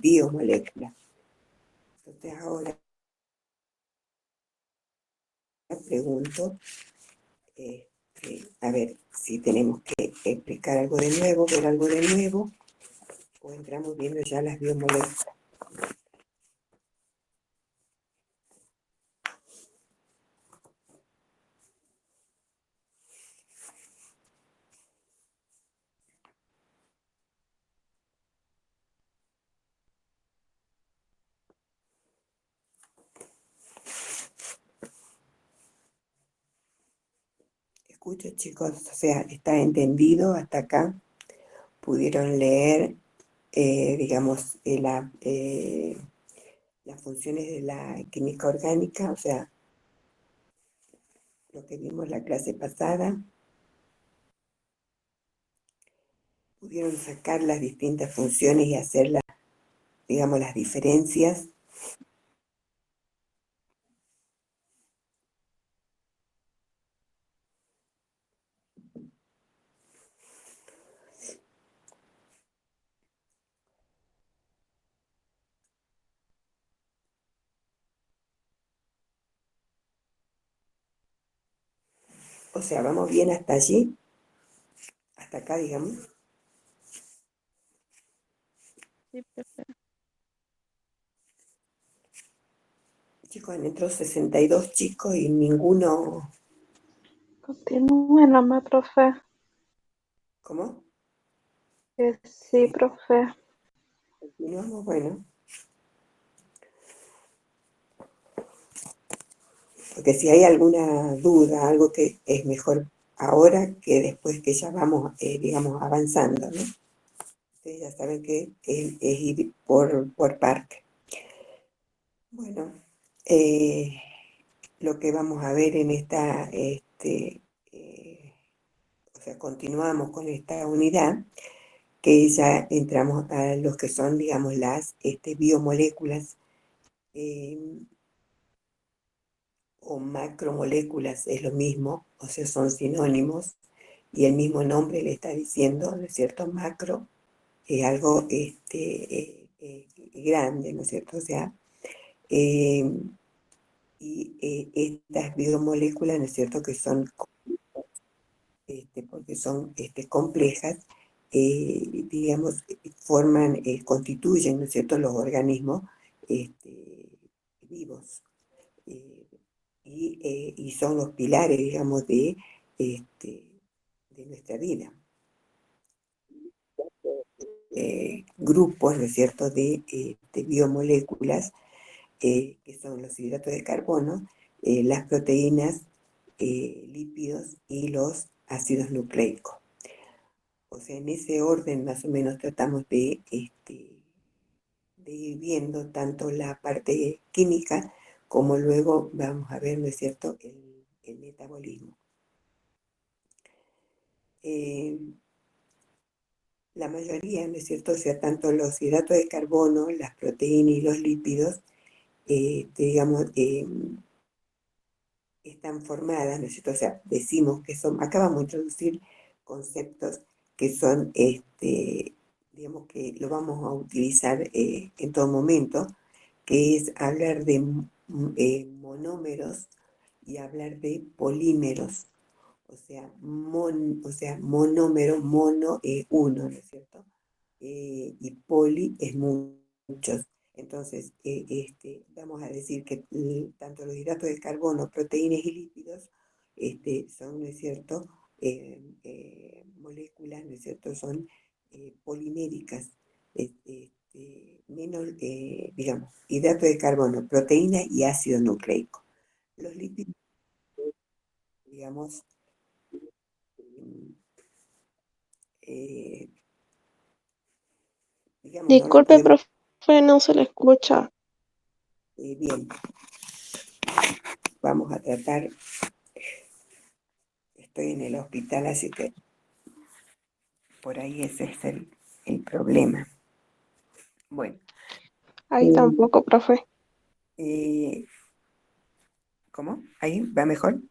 biomoléculas. Entonces ahora pregunto, a ver si tenemos que explicar algo de nuevo, ver algo de nuevo, o entramos viendo ya las biomoléculas. Escucho, chicos, o sea, ¿está entendido hasta acá? ¿Pudieron leer, digamos, las funciones de la química orgánica? O sea, lo que vimos la clase pasada. ¿Pudieron sacar las distintas funciones y hacer las, digamos, las diferencias? O sea, ¿vamos bien hasta allí? Hasta acá, digamos. Sí, profe. Chicos, entró 62 chicos y ninguno... Continúe nomás, profe. ¿Cómo? Sí, profe. Continuamos, bueno. Porque si hay alguna duda, algo que es mejor ahora que después que ya vamos, digamos, avanzando, ¿no? Ustedes ya saben que es ir por parte. Bueno, lo que vamos a ver en esta, o sea, continuamos con esta unidad, que ya entramos a los que son, digamos, las biomoléculas o macromoléculas, es lo mismo, o sea, son sinónimos, y el mismo nombre le está diciendo, ¿no es cierto? Macro es algo grande, ¿no es cierto? O sea, estas biomoléculas, ¿no es cierto?, que son, porque son complejas, digamos, forman, constituyen, ¿no es cierto?, los organismos vivos, y son los pilares, digamos, de nuestra vida. Grupos, ¿no es cierto?, de biomoléculas, que son los hidratos de carbono, las proteínas, lípidos y los ácidos nucleicos. O sea, en ese orden más o menos tratamos de ir viendo tanto la parte química como luego vamos a ver, ¿no es cierto?, el metabolismo. La mayoría, ¿no es cierto?, o sea, tanto los hidratos de carbono, las proteínas y los lípidos, digamos, están formadas, ¿no es cierto? O sea, decimos que son, acabamos de introducir conceptos que son, digamos que lo vamos a utilizar en todo momento, que es hablar de monómeros y hablar de polímeros, o sea, monómero, mono es uno, ¿no es cierto? Y poli es muchos. Entonces, vamos a decir que tanto los hidratos de carbono, proteínas y lípidos son, ¿no es cierto?, moléculas, ¿no es cierto?, son poliméricas, menos, digamos, hidrato de carbono, proteína y ácido nucleico. Los lípidos, digamos, eh, digamos, no los Disculpe, podemos... profe, no se le escucha. Bien, vamos a tratar, estoy en el hospital, así que por ahí ese es el problema. Bueno, Ahí tampoco, profe. ¿cómo? ¿Ahí va mejor?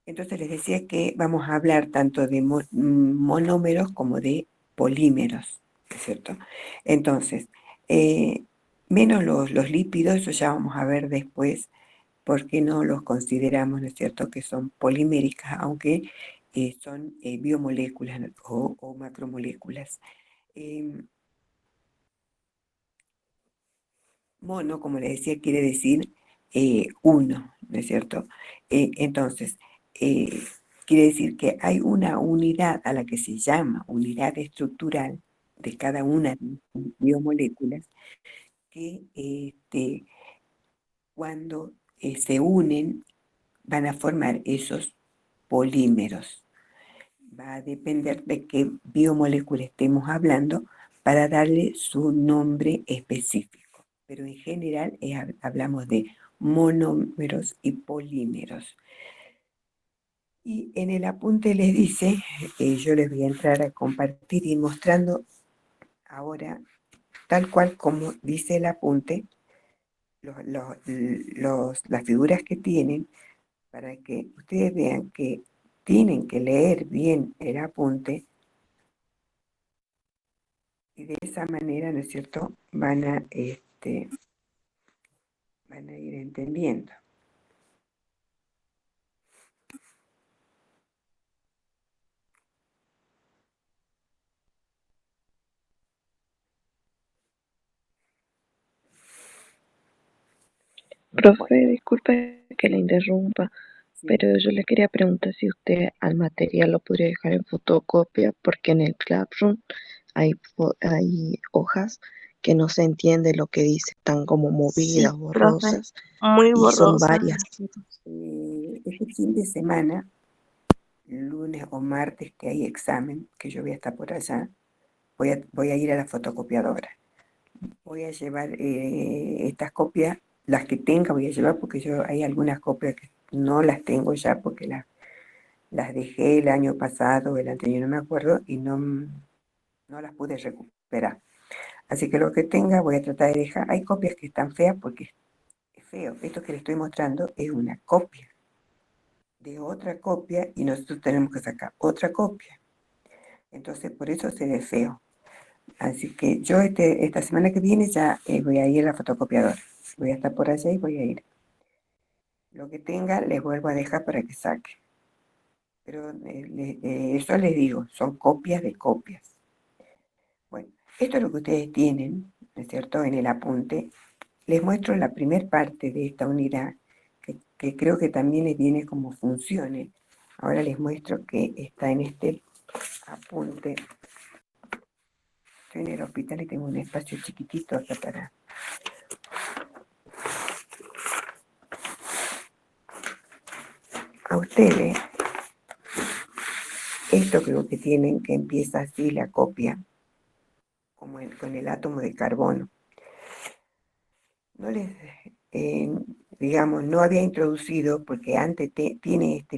Entonces les decía que vamos a hablar tanto de monómeros como de polímeros. ¿no es cierto? Entonces, menos los lípidos, eso ya vamos a ver después por qué no los consideramos, ¿no es cierto?, que son poliméricas, aunque son biomoléculas o macromoléculas. Mono, como les decía, quiere decir uno, ¿no es cierto? Entonces, quiere decir que hay una unidad a la que se llama unidad estructural de cada una de las biomoléculas que cuando se unen van a formar esos polímeros. Va a depender de qué biomolécula estemos hablando para darle su nombre específico. Pero en general hablamos de monómeros y polímeros. Y en el apunte les dice, yo les voy a entrar a compartir y mostrando ahora, tal cual como dice el apunte, las figuras que tienen, para que ustedes vean que tienen que leer bien el apunte y de esa manera, ¿no es cierto?, van a ir entendiendo. Profe, disculpe que le interrumpa, Sí. pero yo le quería preguntar si usted al material lo podría dejar en fotocopia, porque en el Classroom hay hojas que no se entiende lo que dice, están como movidas, Sí, profe, borrosas, muy y son borrosa. varias. Este fin de semana, lunes o martes que hay examen, que yo voy a estar por allá, voy a ir a la fotocopiadora. Voy a llevar estas copias, las que tenga voy a llevar, porque hay algunas copias que no las tengo ya porque las dejé el año pasado, el anterior no me acuerdo, y no las pude recuperar. Así que lo que tenga voy a tratar de dejar. Hay copias que están feas porque es feo. Esto que les estoy mostrando es una copia de otra copia y nosotros tenemos que sacar otra copia. Entonces por eso se ve feo. Así que yo esta semana que viene ya voy a ir a la fotocopiadora. Voy a estar por allá y voy a ir. Lo que tenga les vuelvo a dejar para que saque. Pero eso les digo, son copias de copias. Bueno, esto es lo que ustedes tienen, ¿no es cierto?, en el apunte. Les muestro la primera parte de esta unidad, que creo que también les viene como funciones. Ahora les muestro que está en este apunte. Estoy en el hospital y tengo un espacio chiquitito acá para... A ustedes, esto creo que tienen, que empieza así la copia, como con el átomo de carbono. No les, digamos, no había introducido, porque antes tiene este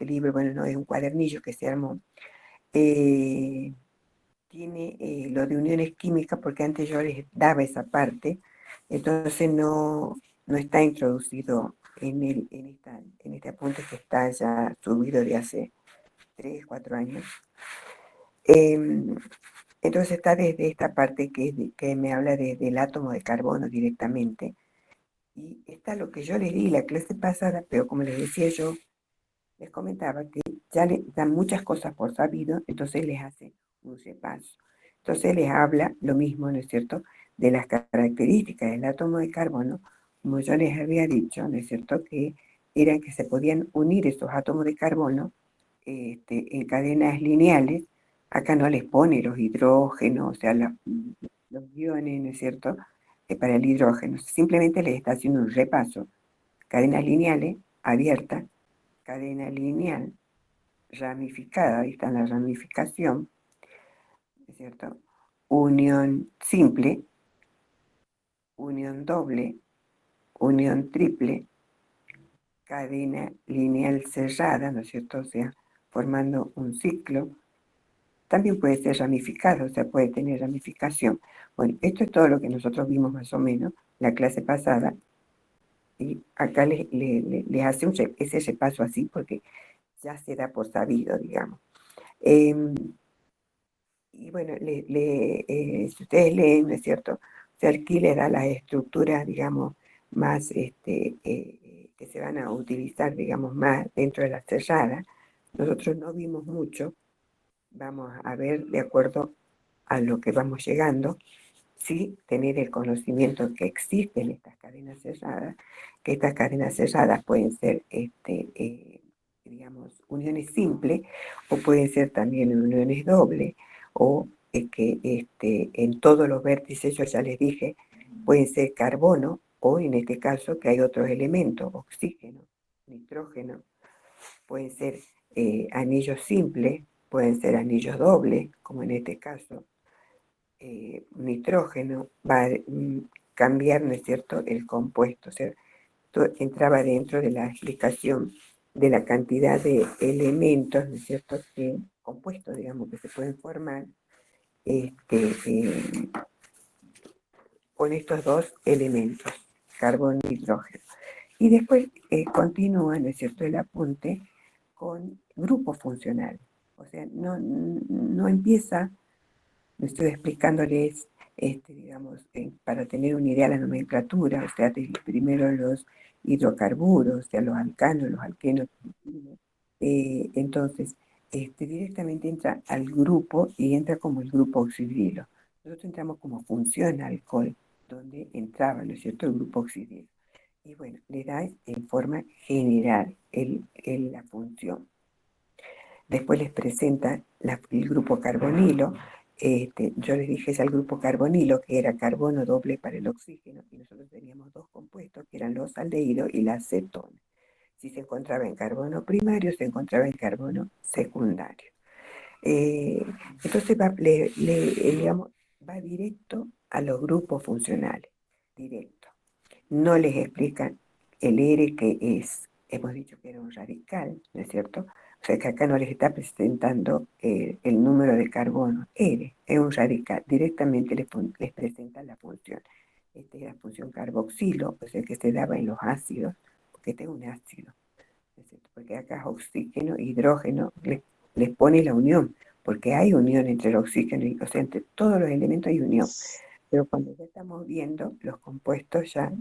libro, bueno, no es un cuadernillo que se armó, tiene lo de uniones químicas, porque antes yo les daba esa parte, entonces no está introducido en este apunte que está ya subido de hace 3, 4 años. Entonces está desde esta parte que me habla del átomo de carbono directamente. Y está lo que yo les di la clase pasada, pero como les decía yo, les comentaba que ya le dan muchas cosas por sabido, entonces les hace un repaso. Entonces les habla lo mismo, ¿no es cierto?, de las características del átomo de carbono, como yo les había dicho, ¿no es cierto?, que eran que se podían unir esos átomos de carbono en cadenas lineales. Acá no les pone los hidrógenos, o sea, los iones, ¿no es cierto?, para el hidrógeno. Simplemente les está haciendo un repaso. Cadenas lineales, abiertas, cadena lineal, ramificada, ahí está la ramificación, ¿es cierto? Unión simple, unión doble, unión triple, cadena lineal cerrada, ¿no es cierto? O sea, formando un ciclo. También puede ser ramificado, o sea, puede tener ramificación. Bueno, esto es todo lo que nosotros vimos más o menos la clase pasada. Y acá les hace ese repaso así porque ya se da por sabido, digamos. y bueno, si ustedes leen, ¿no es cierto? O sea, aquí le da las estructuras, digamos, más que se van a utilizar, digamos, más dentro de la cerrada. Nosotros no vimos mucho, vamos a ver de acuerdo a lo que vamos llegando, sí tener el conocimiento que existen estas cadenas cerradas, que estas cadenas cerradas pueden ser, digamos, uniones simples o pueden ser también uniones dobles o que en todos los vértices, yo ya les dije, pueden ser carbono o en este caso que hay otros elementos, oxígeno, nitrógeno, pueden ser anillos simples, pueden ser anillos dobles, como en este caso, nitrógeno va a cambiar, ¿no es cierto?, el compuesto. O sea, esto entraba dentro de la explicación de la cantidad de elementos, ¿no es cierto?, compuestos, digamos, que se pueden formar con estos dos elementos, carbono y hidrógeno. Y después continúa, ¿no es cierto?, el apunte con grupo funcional. O sea, no empieza. Estoy explicándoles, digamos, para tener una idea de la nomenclatura, o sea, primero los hidrocarburos, o sea, los alcanos, los alquenos. Entonces, directamente entra al grupo y entra como el grupo oxidrilo. Nosotros entramos como función alcohol, donde entraba, ¿no es cierto?, el grupo oxidrilo. Y bueno, le da en forma general la función. Después les presenta el grupo carbonilo. Yo les dije ya el grupo carbonilo, que era carbono doble para el oxígeno, y nosotros teníamos dos compuestos, que eran los aldehídos y la acetona. Si se encontraba en carbono primario, se encontraba en carbono secundario. Entonces digamos, va directo a los grupos funcionales, directo. No les explican el R que es. Hemos dicho que era un radical, ¿no es cierto? O sea que acá no les está presentando el número de carbono. R es un radical. Directamente les presenta la función. Esta es la función carboxilo, o sea que se daba en los ácidos, porque este es un ácido, ¿no es cierto? Porque acá es oxígeno, hidrógeno, les pone la unión, porque hay unión entre el oxígeno y, o sea, entre todos los elementos hay unión. Pero cuando ya estamos viendo los compuestos ya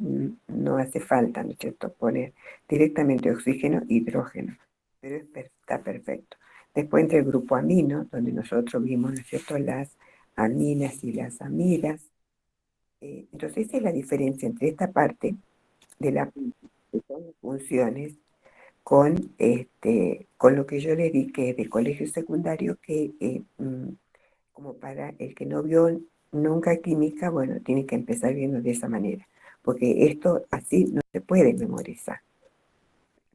no hace falta, ¿no es cierto?, poner directamente oxígeno e hidrógeno, pero está perfecto. Después entre el grupo amino, donde nosotros vimos, ¿no es cierto?, las aminas y las amidas. Entonces esa es la diferencia entre esta parte de las funciones con lo que yo les di, que es de colegio secundario, que como para el que no vio nunca química, bueno, tiene que empezar viendo de esa manera, porque esto así no se puede memorizar.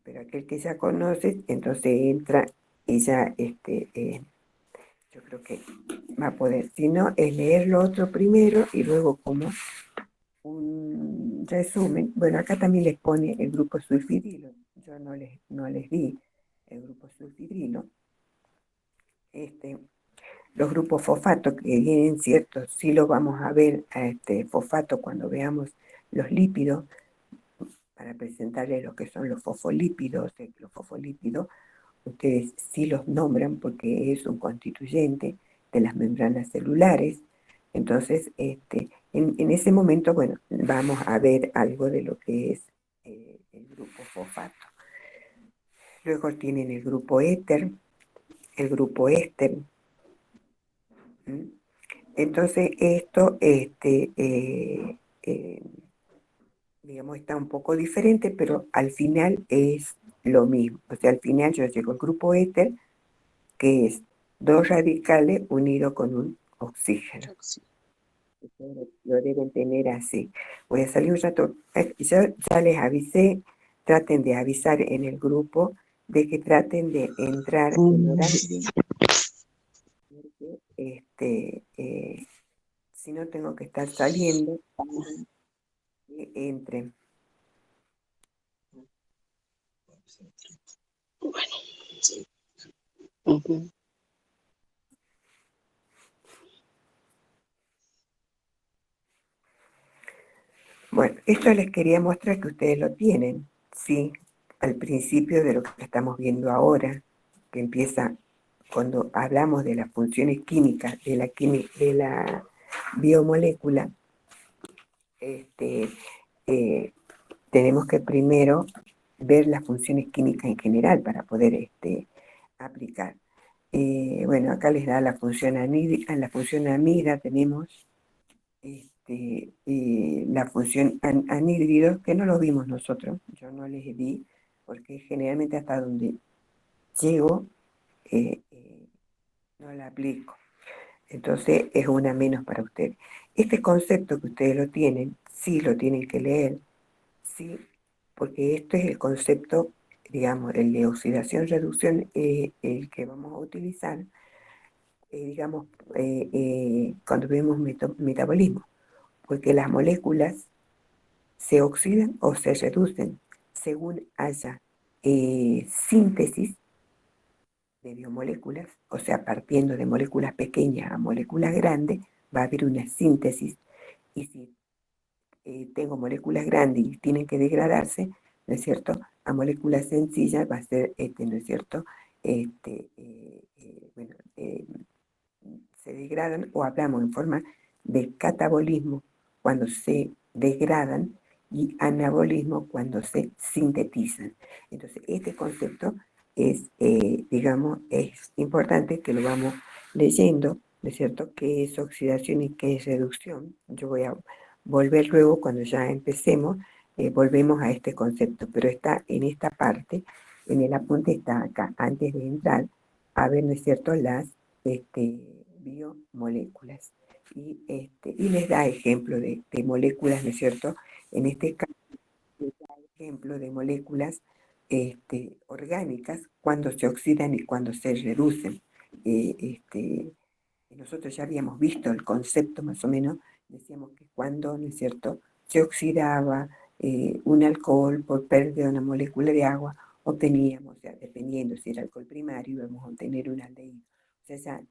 Pero aquel que ya conoce, entonces entra y ya, yo creo que va a poder. Si no, es leer lo otro primero y luego como un resumen. Bueno, acá también les pone el grupo sulfidrilo. Yo no les di el grupo sulfidrilo. Los grupos fosfato que vienen ciertos, sí lo vamos a ver a fosfato cuando veamos los lípidos, para presentarles lo que son los fosfolípidos. Los fosfolípidos, ustedes sí los nombran porque es un constituyente de las membranas celulares. Entonces, en ese momento, bueno, vamos a ver algo de lo que es el grupo fosfato. Luego tienen el grupo éter, el grupo éster. Entonces esto, digamos, está un poco diferente, pero al final es lo mismo. O sea, al final yo llego al grupo éter, que es dos radicales unidos con un oxígeno. Lo deben tener así. Voy a salir un rato. Yo ya les avisé, traten de avisar en el grupo de que traten de entrar en horario. Si no tengo que estar saliendo, que entren. Bueno, Sí. Bueno, esto les quería mostrar que ustedes lo tienen, sí, al principio de lo que estamos viendo ahora, que empieza cuando hablamos de las funciones químicas de la biomolécula, tenemos que primero ver las funciones químicas en general para poder aplicar. Bueno, acá les da la función amida, tenemos la función anhídrido, que no lo vimos nosotros, yo no les vi, porque generalmente hasta donde llego no la aplico. Entonces es una menos para ustedes. Este concepto que ustedes lo tienen, sí lo tienen que leer, sí, porque este es el concepto, digamos, el de oxidación-reducción, el que vamos a utilizar, digamos, cuando vemos metabolismo, porque las moléculas se oxidan o se reducen según haya síntesis de biomoléculas, o sea, partiendo de moléculas pequeñas a moléculas grandes, va a haber una síntesis. Y si tengo moléculas grandes y tienen que degradarse, ¿no es cierto?, a moléculas sencillas va a ser, ¿no es cierto?, bueno, se degradan, o hablamos en forma de catabolismo cuando se degradan y anabolismo cuando se sintetizan. Entonces, este concepto es, digamos, es importante que lo vamos leyendo, ¿no es cierto?, qué es oxidación y qué es reducción. Yo voy a volver luego, cuando ya empecemos, volvemos a este concepto, pero está en esta parte, en el apunte está acá, antes de entrar a ver, ¿no es cierto?, las biomoléculas. Y les da ejemplo de moléculas, ¿no es cierto? En este caso, les da ejemplo de moléculas orgánicas cuando se oxidan y cuando se reducen. Nosotros ya habíamos visto el concepto más o menos, decíamos que cuando, ¿no es cierto?, se oxidaba un alcohol por pérdida de una molécula de agua, obteníamos, o sea, dependiendo si era alcohol primario, íbamos a obtener un aldehído. O sea,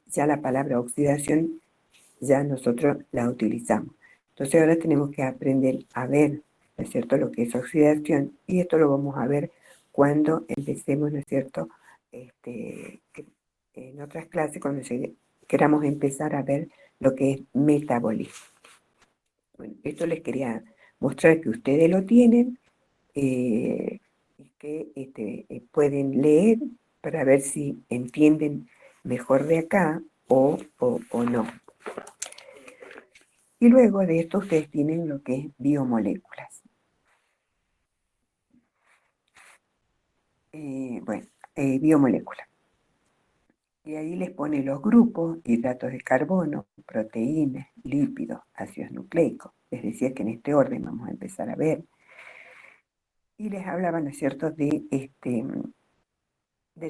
ya la palabra oxidación ya nosotros la utilizamos. Entonces ahora tenemos que aprender a ver, ¿no es cierto?, lo que es oxidación, y esto lo vamos a ver cuando empecemos, ¿no es cierto?, en otras clases, cuando queramos empezar a ver lo que es metabolismo. Bueno, esto les quería mostrar que ustedes lo tienen y que pueden leer para ver si entienden mejor de acá o no. Y luego de esto ustedes tienen lo que es biomoléculas. Biomoléculas. Y ahí les pone los grupos: hidratos de carbono, proteínas, lípidos, ácidos nucleicos. Les decía que en este orden vamos a empezar a ver. Y les hablaba, ¿no es cierto?, de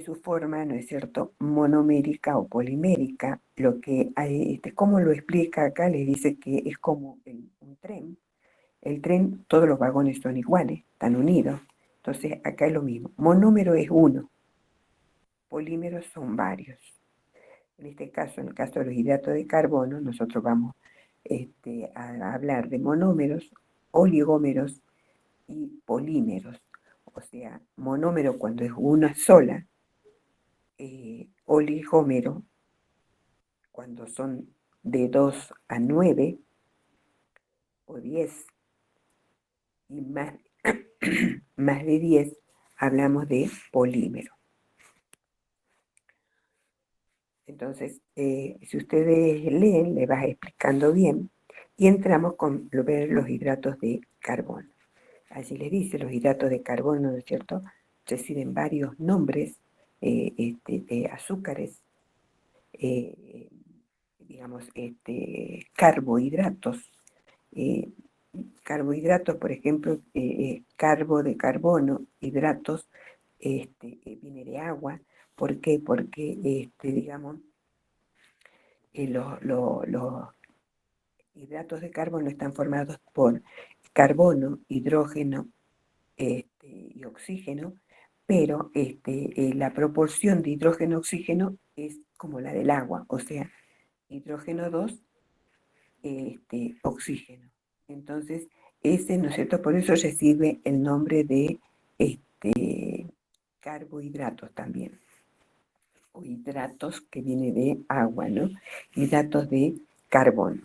su forma, ¿no es cierto?, monomérica o polimérica. Lo que hay, ¿cómo lo explica acá? Les dice que es como un tren. El tren, todos los vagones son iguales, están unidos. Entonces acá es lo mismo. Monómero es uno, polímeros son varios. En este caso, en el caso de los hidratos de carbono, nosotros vamos a hablar de monómeros, oligómeros y polímeros. O sea, monómero cuando es una sola, oligómero cuando son de 2 a 9 o 10 y más, más de 10, hablamos de polímero. Entonces, si ustedes leen, les vas explicando bien, y entramos con ver los hidratos de carbono. Allí les dice, los hidratos de carbono, ¿no es cierto?, reciben varios nombres de azúcares, digamos, carbohidratos. Carbohidratos, por ejemplo, carbo de carbono, hidratos, viene de agua. ¿Por qué? Porque, digamos, los hidratos de carbono están formados por carbono, hidrógeno y oxígeno, pero la proporción de hidrógeno-oxígeno es como la del agua, o sea, hidrógeno 2, oxígeno. Entonces, ese, ¿no es cierto?, por eso recibe el nombre de carbohidratos también. o hidratos que viene de agua, ¿no? Hidratos de carbono.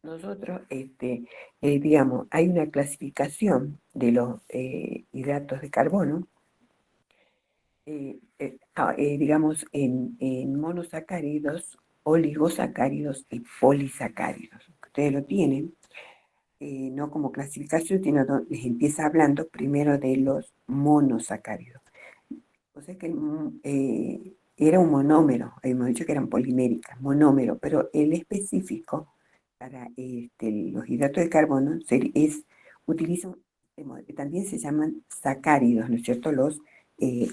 Nosotros, digamos, hay una clasificación de los hidratos de carbono, digamos, en monosacáridos, oligosacáridos y polisacáridos. Ustedes lo tienen, no como clasificación, sino les empieza hablando primero de los monosacáridos. O sea que era un monómero, hemos dicho que eran poliméricas, monómero, pero el específico para los hidratos de carbono utilizan, también se llaman sacáridos, ¿no es cierto? Los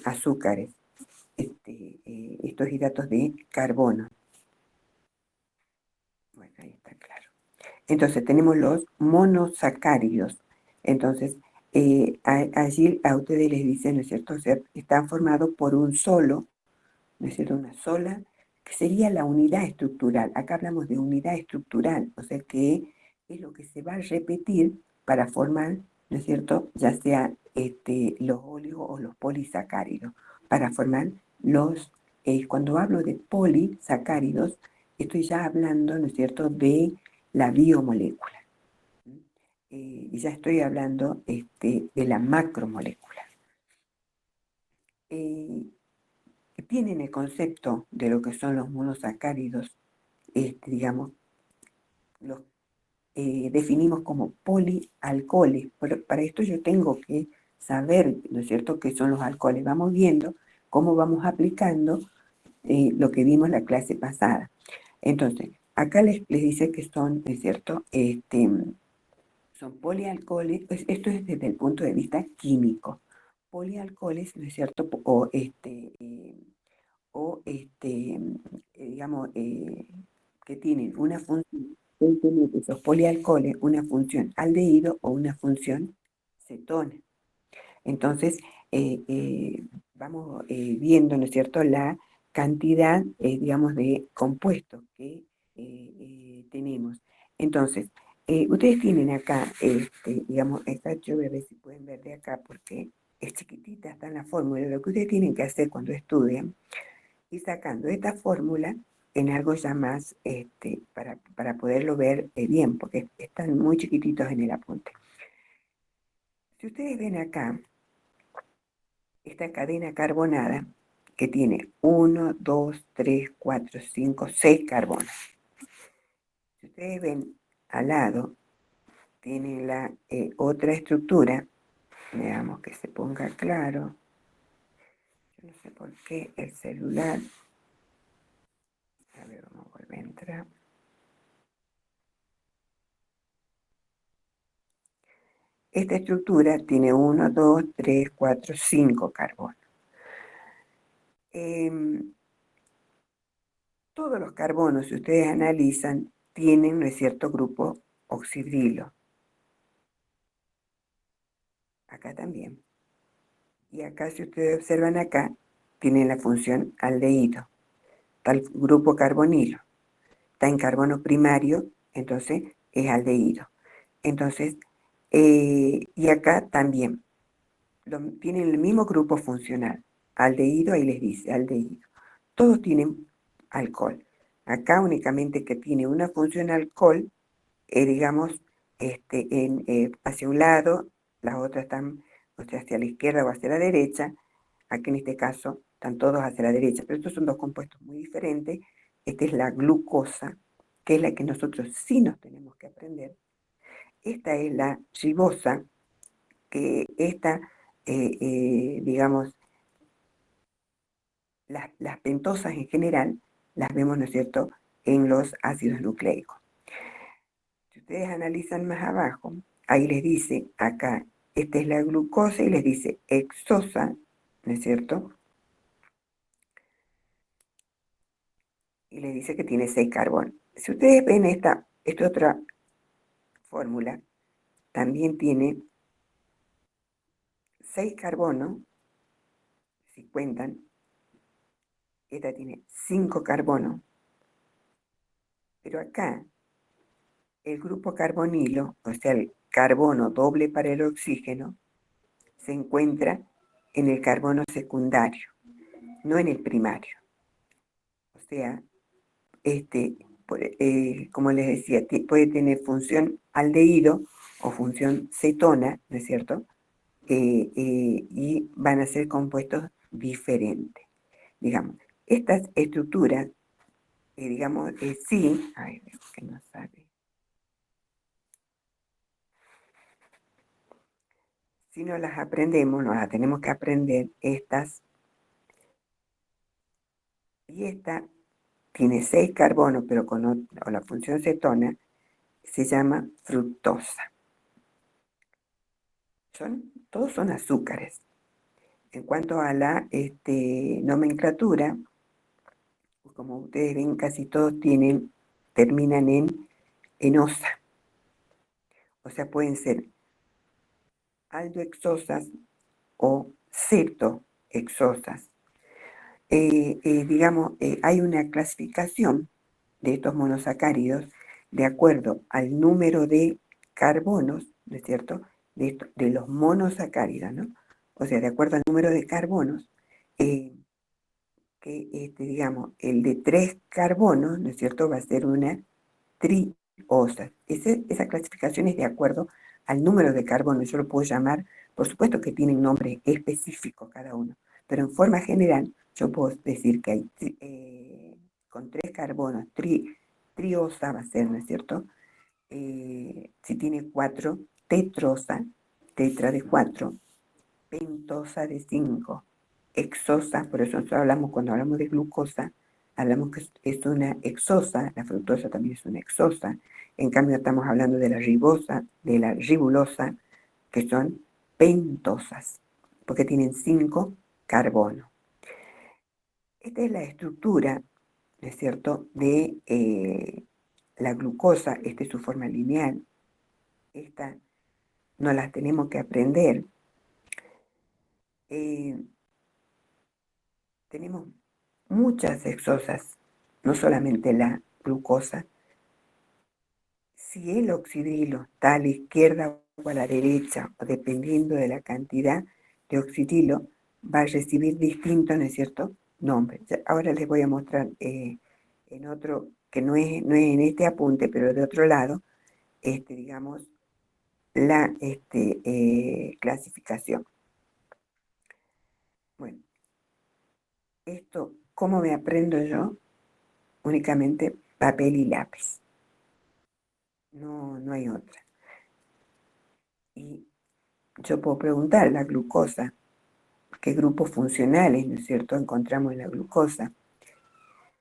azúcares, estos hidratos de carbono. Bueno, ahí está claro. Entonces tenemos los monosacáridos. Entonces, allí a ustedes les dicen, ¿no es cierto? O sea, están formados por un solo, ¿no es cierto? Una sola, que sería la unidad estructural. Acá hablamos de unidad estructural, o sea que es lo que se va a repetir para formar, ¿no es cierto? Ya sea los óleos o los polisacáridos, para formar cuando hablo de polisacáridos, estoy ya hablando, ¿no es cierto?, de la biomolécula. Y ya estoy hablando de la macromolécula. Tienen el concepto de lo que son los monosacáridos, digamos, los definimos como polialcoholes. Pero para esto yo tengo que saber, ¿no es cierto?, qué son los alcoholes. Vamos viendo cómo vamos aplicando lo que vimos la clase pasada. Entonces, acá les dice que son, ¿no es cierto?, son polialcoholes, pues esto es desde el punto de vista químico. Polialcoholes, ¿no es cierto?, digamos, que tienen una función, esos polialcoholes, una función aldehído o una función cetona. Entonces, vamos viendo, ¿no es cierto?, la cantidad, digamos, de compuestos que tenemos. Entonces, ustedes tienen acá, digamos, yo voy a ver si pueden ver de acá, porque es chiquitita, está en la fórmula. Lo que ustedes tienen que hacer cuando estudian, y sacando esta fórmula en algo ya más, para poderlo ver bien, porque están muy chiquititos en el apunte. Si ustedes ven acá, esta cadena carbonada, que tiene 1, 2, 3, 4, 5, 6 carbonos. Si ustedes ven al lado, tiene la otra estructura. Veamos que se ponga claro. Yo no sé por qué el celular. A ver, vamos a volver a entrar. Esta estructura tiene 1, 2, 3, 4, 5 carbonos. Todos los carbonos, si ustedes analizan, tienen, ¿no es cierto?, grupo oxidrilo. Acá también. Y acá, si ustedes observan acá, tienen la función aldehído. Está el grupo carbonilo. Está en carbono primario, entonces es aldehído. Entonces, y acá también. Tienen el mismo grupo funcional. Aldehído, ahí les dice, aldehído. Todos tienen alcohol. Acá únicamente que tiene una función alcohol, digamos, hacia un lado, las otras están, o sea, hacia la izquierda o hacia la derecha. Aquí en este caso están todos hacia la derecha, pero estos son dos compuestos muy diferentes. Esta es la glucosa, que es la que nosotros sí nos tenemos que aprender. Esta es la ribosa, que esta, digamos, las pentosas en general, las vemos, ¿no es cierto?, en los ácidos nucleicos. Si ustedes analizan más abajo, ahí les dice, acá, esta es la glucosa y les dice hexosa, ¿no es cierto?, y les dice que tiene 6 carbonos. Si ustedes ven esta otra fórmula, también tiene 6 carbonos, si cuentan, esta tiene 5 carbonos, pero acá el grupo carbonilo, o sea, el carbono doble para el oxígeno, se encuentra en el carbono secundario. no en el primario. O sea, como les decía, puede tener función aldehído o función cetona, ¿no es cierto? Y van a ser compuestos diferentes. Digamos, estas estructuras, digamos, sí, ay, veo que no sabe. Si no las aprendemos, nos las tenemos que aprender estas. Y esta tiene 6 carbonos, pero con la función cetona, se llama fructosa. Todos son azúcares. En cuanto a la nomenclatura, como ustedes ven, casi todos terminan en osa. O sea, pueden ser aldohexosas o cetohexosas. Digamos, hay una clasificación de estos monosacáridos de acuerdo al número de carbonos, ¿no es cierto?, de los monosacáridos, ¿no? O sea, de acuerdo al número de carbonos, digamos, el de 3 carbonos, ¿no es cierto?, va a ser una triosa. Esa clasificación es de acuerdo al número de carbonos. Yo lo puedo llamar, por supuesto que tienen nombre específico cada uno, pero en forma general yo puedo decir que hay con 3 carbonos, triosa va a ser, ¿no es cierto? Si tiene 4, tetrosa, tetra de 4, pentosa de 5, hexosa, por eso nosotros hablamos, cuando hablamos de glucosa, hablamos que es una hexosa, la fructosa también es una hexosa, en cambio estamos hablando de la ribosa, de la ribulosa, que son pentosas, porque tienen 5 carbonos. Esta es la estructura, ¿no es cierto?, de la glucosa. Esta es su forma lineal. Esta no las tenemos que aprender. Tenemos muchas hexosas, no solamente la glucosa. Si el oxidrilo está a la izquierda o a la derecha, o dependiendo de la cantidad de oxidrilo, va a recibir distinto, ¿no es cierto?, nombre. Ahora les voy a mostrar en otro, que no es en este apunte, pero de otro lado, digamos, la clasificación. Bueno, esto, ¿cómo me aprendo yo? Únicamente papel y lápiz. No hay otra. Y yo puedo preguntar, la glucosa, ¿qué grupos funcionales, ¿no es cierto?, encontramos en la glucosa?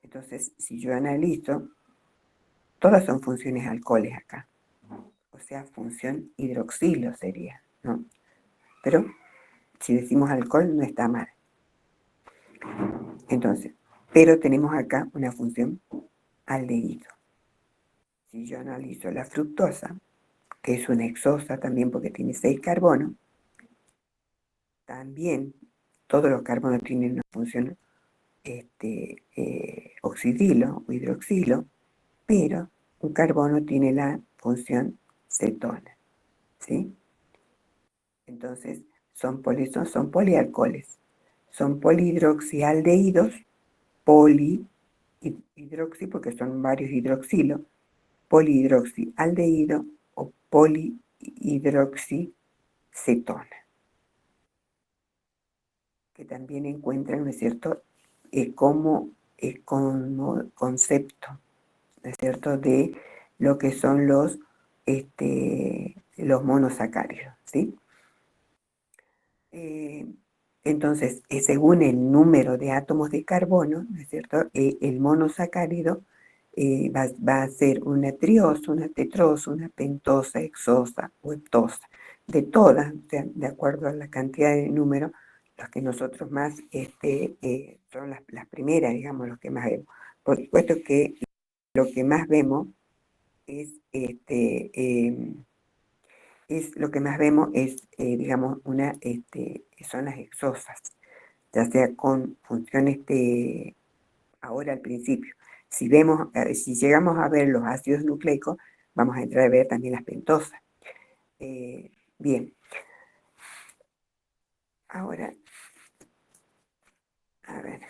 Entonces, si yo analizo, todas son funciones alcoholes acá. O sea, función hidroxilo sería, ¿no? Pero si decimos alcohol, no está mal. Entonces, pero tenemos acá una función aldehído. Si yo analizo la fructosa, que es una hexosa también porque tiene 6 carbonos, también todos los carbonos tienen una función oxidilo o hidroxilo, pero un carbono tiene la función cetona, ¿sí? Entonces, son polialcoholes, son polihidroxialdehídos, polihidroxi, porque son varios hidroxilos, polihidroxialdehído o polihidroxicetona, que también encuentran, ¿no es cierto?, como concepto, ¿no es cierto?, de lo que son los monosacáridos, ¿sí? Entonces, según el número de átomos de carbono, ¿no es cierto?, el monosacárido va a ser una triosa, una tetrosa, una pentosa, hexosa o heptosa. De todas, o sea, de acuerdo a la cantidad de número, los que nosotros más son las primeras, digamos, los que más vemos. Por supuesto que lo que más vemos es lo que más vemos es, digamos, son las hexosas, ya sea con funciones de, ahora al principio. Si llegamos a ver los ácidos nucleicos, vamos a entrar a ver también las pentosas. Bien. Ahora, A ver.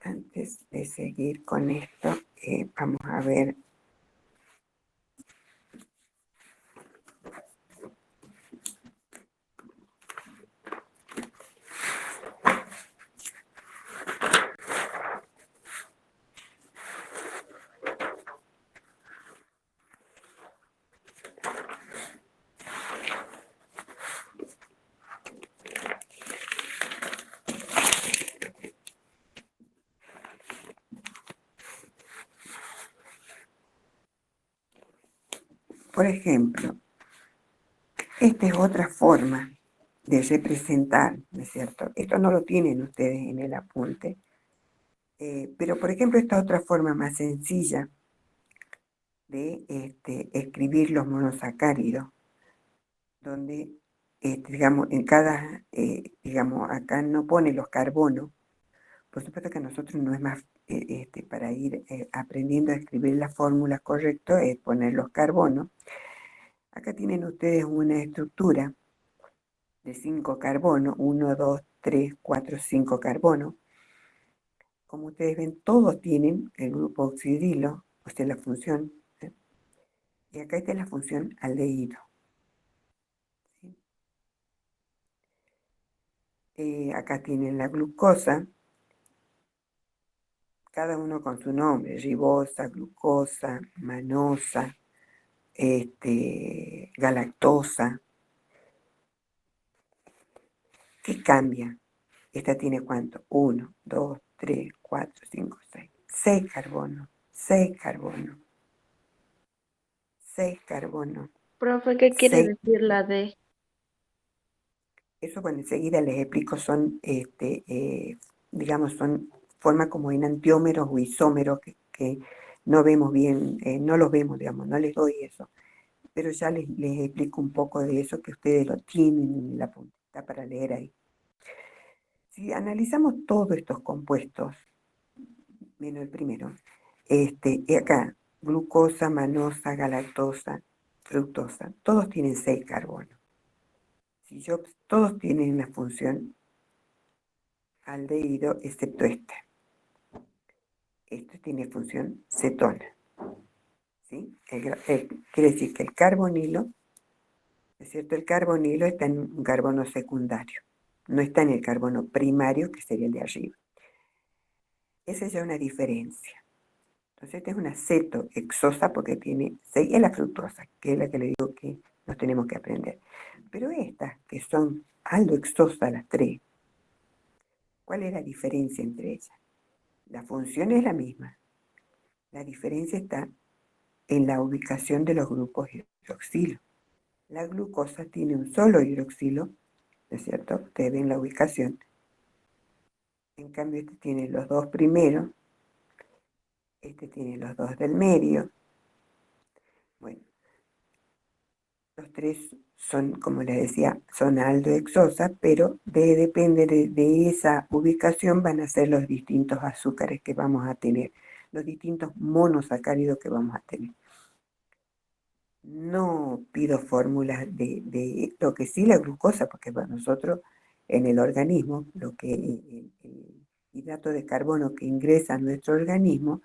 Antes de seguir con esto, vamos a ver. Por ejemplo, esta es otra forma de representar, ¿no es cierto? Esto no lo tienen ustedes en el apunte, pero por ejemplo esta otra forma más sencilla de escribir los monosacáridos, donde, digamos, en cada, digamos, acá no pone los carbonos. Por supuesto que a nosotros no es más, para ir aprendiendo a escribir la fórmula correcta, es poner los carbonos. Acá tienen ustedes una estructura de 5 carbonos, 1, 2, 3, 4, 5 carbonos. Como ustedes ven, todos tienen el grupo oxidilo, o sea, la función, ¿sí? Y acá está la función aldehído. ¿Sí? Acá tienen la glucosa, cada uno con su nombre, ribosa, glucosa, manosa, galactosa. ¿Qué cambia? Esta tiene ¿cuánto? 1, 2, 3, 4, 5, 6. 6 carbonos, 6 carbonos, 6 carbonos, Profe, ¿qué quiere 6. decir la D? Eso, bueno, enseguida les explico, son, digamos, son formas como enantiómeros o isómeros que no vemos bien, no los vemos, digamos, no les doy eso. Pero ya les explico un poco de eso que ustedes lo tienen en la puntita para leer ahí. Si analizamos todos estos compuestos, menos el primero, y acá, glucosa, manosa, galactosa, fructosa, todos tienen 6 carbonos. Si yo, todos tienen la función aldehído, excepto este. Este tiene función cetona. ¿Sí? Quiere decir que el carbonilo, ¿es cierto? El carbonilo está en un carbono secundario. No está en el carbono primario, que sería el de arriba. Esa es ya una diferencia. Entonces, esta es una cetohexosa porque tiene 6, es la fructosa, que es la que le digo que nos tenemos que aprender. Pero estas, que son aldohexosas las 3, ¿cuál es la diferencia entre ellas? La función es la misma. La diferencia está en la ubicación de los grupos hidroxilo. La glucosa tiene un solo hidroxilo, ¿no es cierto? Ustedes ven la ubicación. En cambio, este tiene los dos primeros, este tiene los dos del medio. Bueno, los tres son, como les decía, son aldohexosas, pero depende de esa ubicación van a ser los distintos azúcares que vamos a tener, los distintos monosacáridos que vamos a tener. No pido fórmulas de lo que sí la glucosa, porque para nosotros en el organismo, lo que el hidrato de carbono que ingresa a nuestro organismo,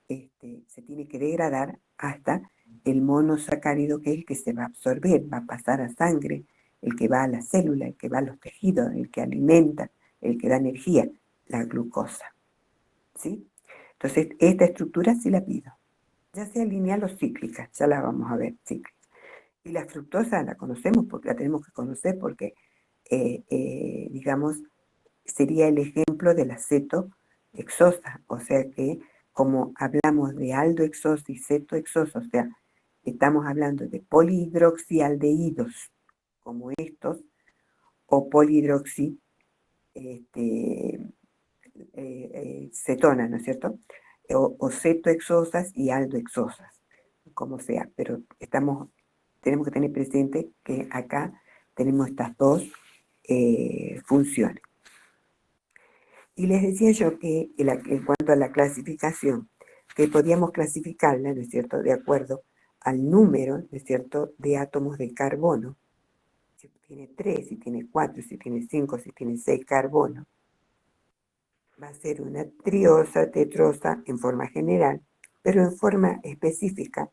se tiene que degradar hasta el monosacárido, que es el que se va a absorber, va a pasar a sangre, el que va a la célula, el que va a los tejidos, el que alimenta, el que da energía, la glucosa. ¿Sí? Entonces, esta estructura sí la pido, ya sea lineal o cíclica, ya la vamos a ver, cíclica. Y la fructosa la conocemos porque la tenemos que conocer porque, digamos, sería el ejemplo de la cetohexosa, o sea que como hablamos de aldohexosa y cetohexosa, o sea, estamos hablando de polihidroxialdehídos como estos, o polihidroxi cetona, ¿no es cierto? O cetohexosas y aldohexosas, como sea, pero tenemos que tener presente que acá tenemos estas dos funciones. Y les decía yo que en cuanto a la clasificación, que podíamos clasificarla, ¿no es cierto?, de acuerdo al número, ¿no es cierto?, de átomos de carbono tiene 3, si tiene 4, si tiene 5, si tiene 6 carbonos, va a ser una triosa, tetrosa en forma general, pero en forma específica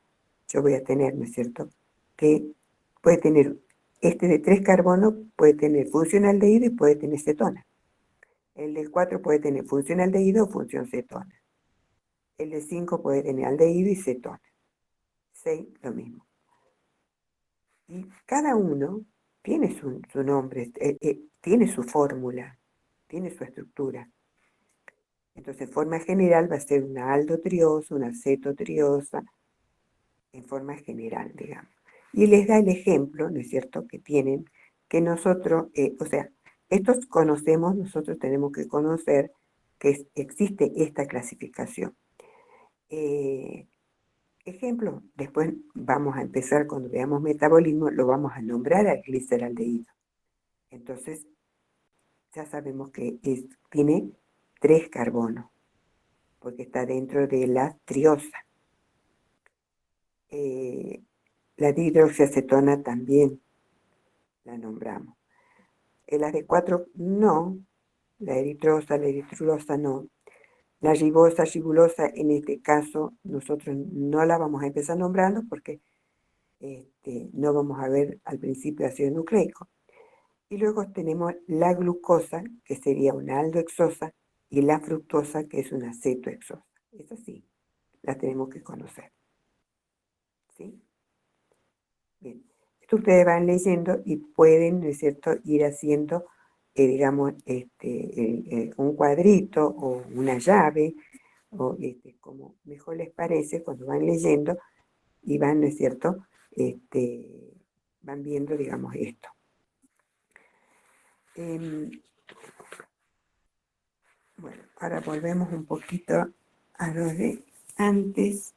yo voy a tener, ¿no es cierto?, que puede tener, este de 3 carbonos puede tener función aldehído y puede tener cetona. El de 4 puede tener función aldehído o función cetona. El de 5 puede tener aldehído y cetona. 6, lo mismo. Y cada uno tiene su nombre, tiene su fórmula, tiene su estructura. Entonces, en forma general va a ser una aldotriosa, una cetotriosa, en forma general, digamos. Y les da el ejemplo, ¿no es cierto?, que tienen, que nosotros, o sea, estos conocemos, nosotros tenemos que conocer que existe esta clasificación. Ejemplo, después vamos a empezar, cuando veamos metabolismo, lo vamos a nombrar al gliceraldehído. Entonces, ya sabemos que tiene 3 carbonos, porque está dentro de la triosa. La dihidroxiacetona también la nombramos. La de 4 no, la eritrosa, la eritrosa no. La ribosa, ribulosa, en este caso nosotros no la vamos a empezar nombrando porque no vamos a ver al principio ácido nucleico. Y luego tenemos la glucosa, que sería una aldohexosa, y la fructosa, que es una cetohexosa. Eso sí, la tenemos que conocer. ¿Sí? Bien. Esto ustedes van leyendo y pueden, ¿no es cierto?, ir haciendo, digamos, un cuadrito o una llave, o como mejor les parece, cuando van leyendo y van, ¿no es cierto?, van viendo, digamos, esto. Bueno, ahora volvemos un poquito a lo de antes.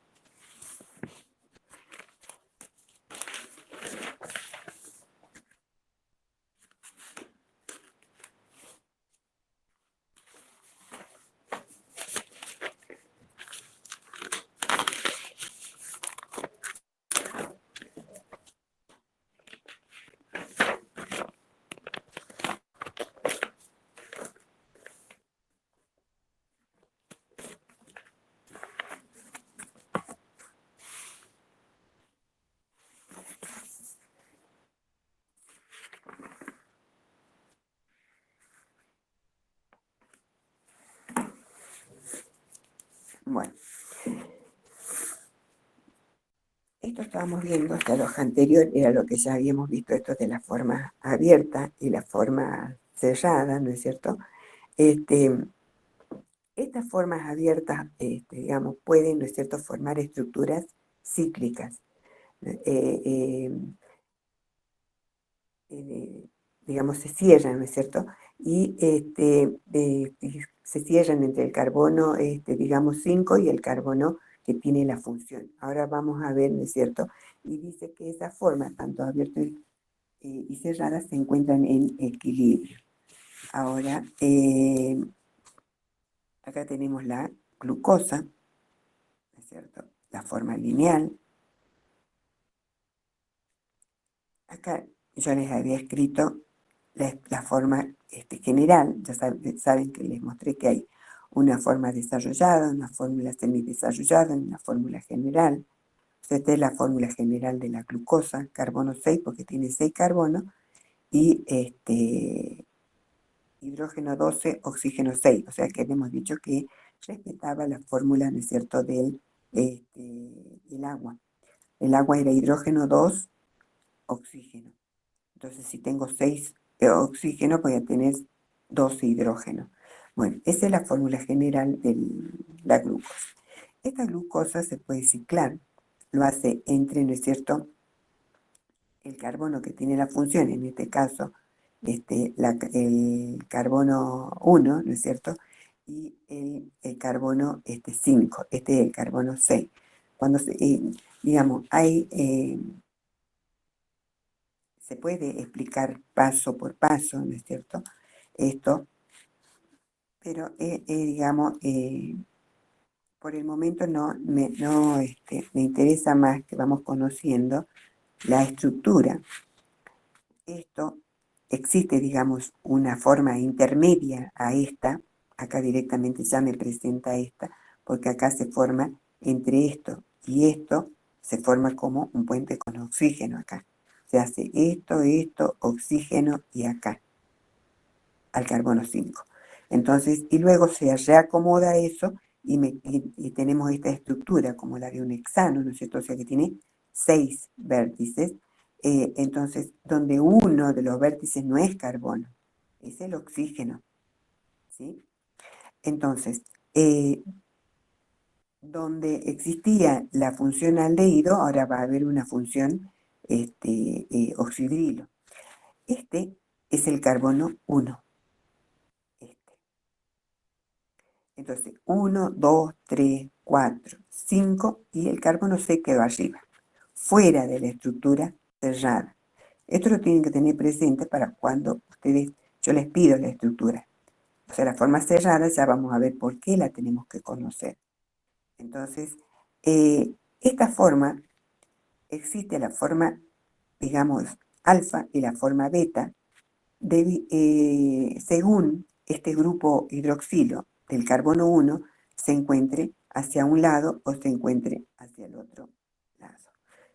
Bueno, esto estábamos viendo hasta los anteriores, era lo que ya habíamos visto, esto de la forma abierta y la forma cerrada, ¿no es cierto? Estas formas abiertas, digamos, pueden, ¿no es cierto?, formar estructuras cíclicas. Digamos, se cierran, ¿no es cierto? Y se cierran entre el carbono, digamos, 5 y el carbono que tiene la función. Ahora vamos a ver, ¿no es cierto? Y dice que esas formas, tanto abiertas y cerradas, se encuentran en equilibrio. Ahora, acá tenemos la glucosa, ¿no es cierto?, la forma lineal. Acá yo les había escrito la forma general, ya saben que les mostré que hay una forma desarrollada, una fórmula semidesarrollada, una fórmula general. Esta es la fórmula general de la glucosa, carbono 6 porque tiene 6 carbonos, y hidrógeno 12, oxígeno 6, o sea que hemos dicho que respetaba la fórmula, ¿no es cierto?, del agua. El agua era hidrógeno 2, oxígeno. Entonces, si tengo 6 oxígenos, voy a tener 12 hidrógenos. Bueno, esa es la fórmula general de la glucosa. Esta glucosa se puede ciclar, lo hace entre, ¿no es cierto?, el carbono que tiene la función, en este caso, el carbono 1, ¿no es cierto?, y el carbono 5, este es el carbono 6. Cuando, digamos, se puede explicar paso por paso, ¿no es cierto?, esto, pero digamos, por el momento me interesa más que vamos conociendo la estructura. Esto existe, digamos, una forma intermedia a esta, acá directamente ya me presenta esta, porque acá se forma entre esto y esto, se forma como un puente con oxígeno acá. Se hace esto, oxígeno y acá, al carbono 5. Entonces, y luego se reacomoda eso y tenemos esta estructura como la de un hexano, ¿no es cierto? O sea que tiene 6 vértices. Entonces, donde uno de los vértices no es carbono, es el oxígeno, ¿sí? Entonces, donde existía la función aldehído, ahora va a haber una función oxidrilo. Este es el carbono 1. Entonces, 1, 2, 3, 4, 5 y el carbono se quedó arriba, fuera de la estructura cerrada. Esto lo tienen que tener presente para cuando yo les pido la estructura. O sea, la forma cerrada ya vamos a ver por qué la tenemos que conocer. Entonces, esta forma, existe la forma, digamos, alfa y la forma beta, según este grupo hidroxilo del carbono 1 se encuentre hacia un lado o se encuentre hacia el otro lado.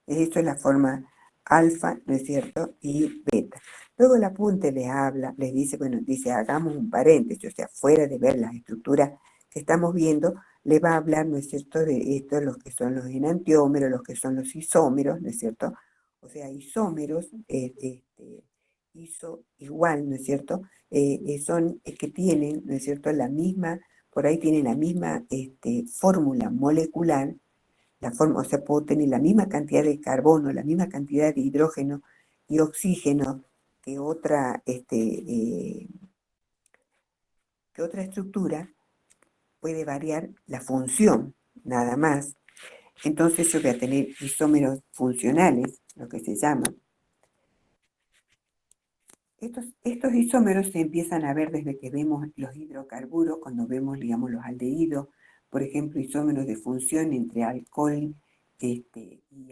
Esto es la forma alfa, ¿no es cierto? Y beta. Luego el apunte les habla, les dice, bueno, dice, hagamos un paréntesis, o sea, fuera de ver las estructuras que estamos viendo, le va a hablar, ¿no es cierto?, de esto, los que son los enantiómeros, los que son los isómeros, ¿no es cierto? O sea, isómeros, iso igual, ¿no es cierto? Son que tienen, ¿no es cierto?, la misma, por ahí tienen la misma fórmula molecular, o sea, puedo tener la misma cantidad de carbono, la misma cantidad de hidrógeno y oxígeno que que otra estructura, puede variar la función, nada más. Entonces yo voy a tener isómeros funcionales, lo que se llama. Estos isómeros se empiezan a ver desde que vemos los hidrocarburos, cuando vemos, digamos, los aldehídos, por ejemplo, isómeros de función entre alcohol y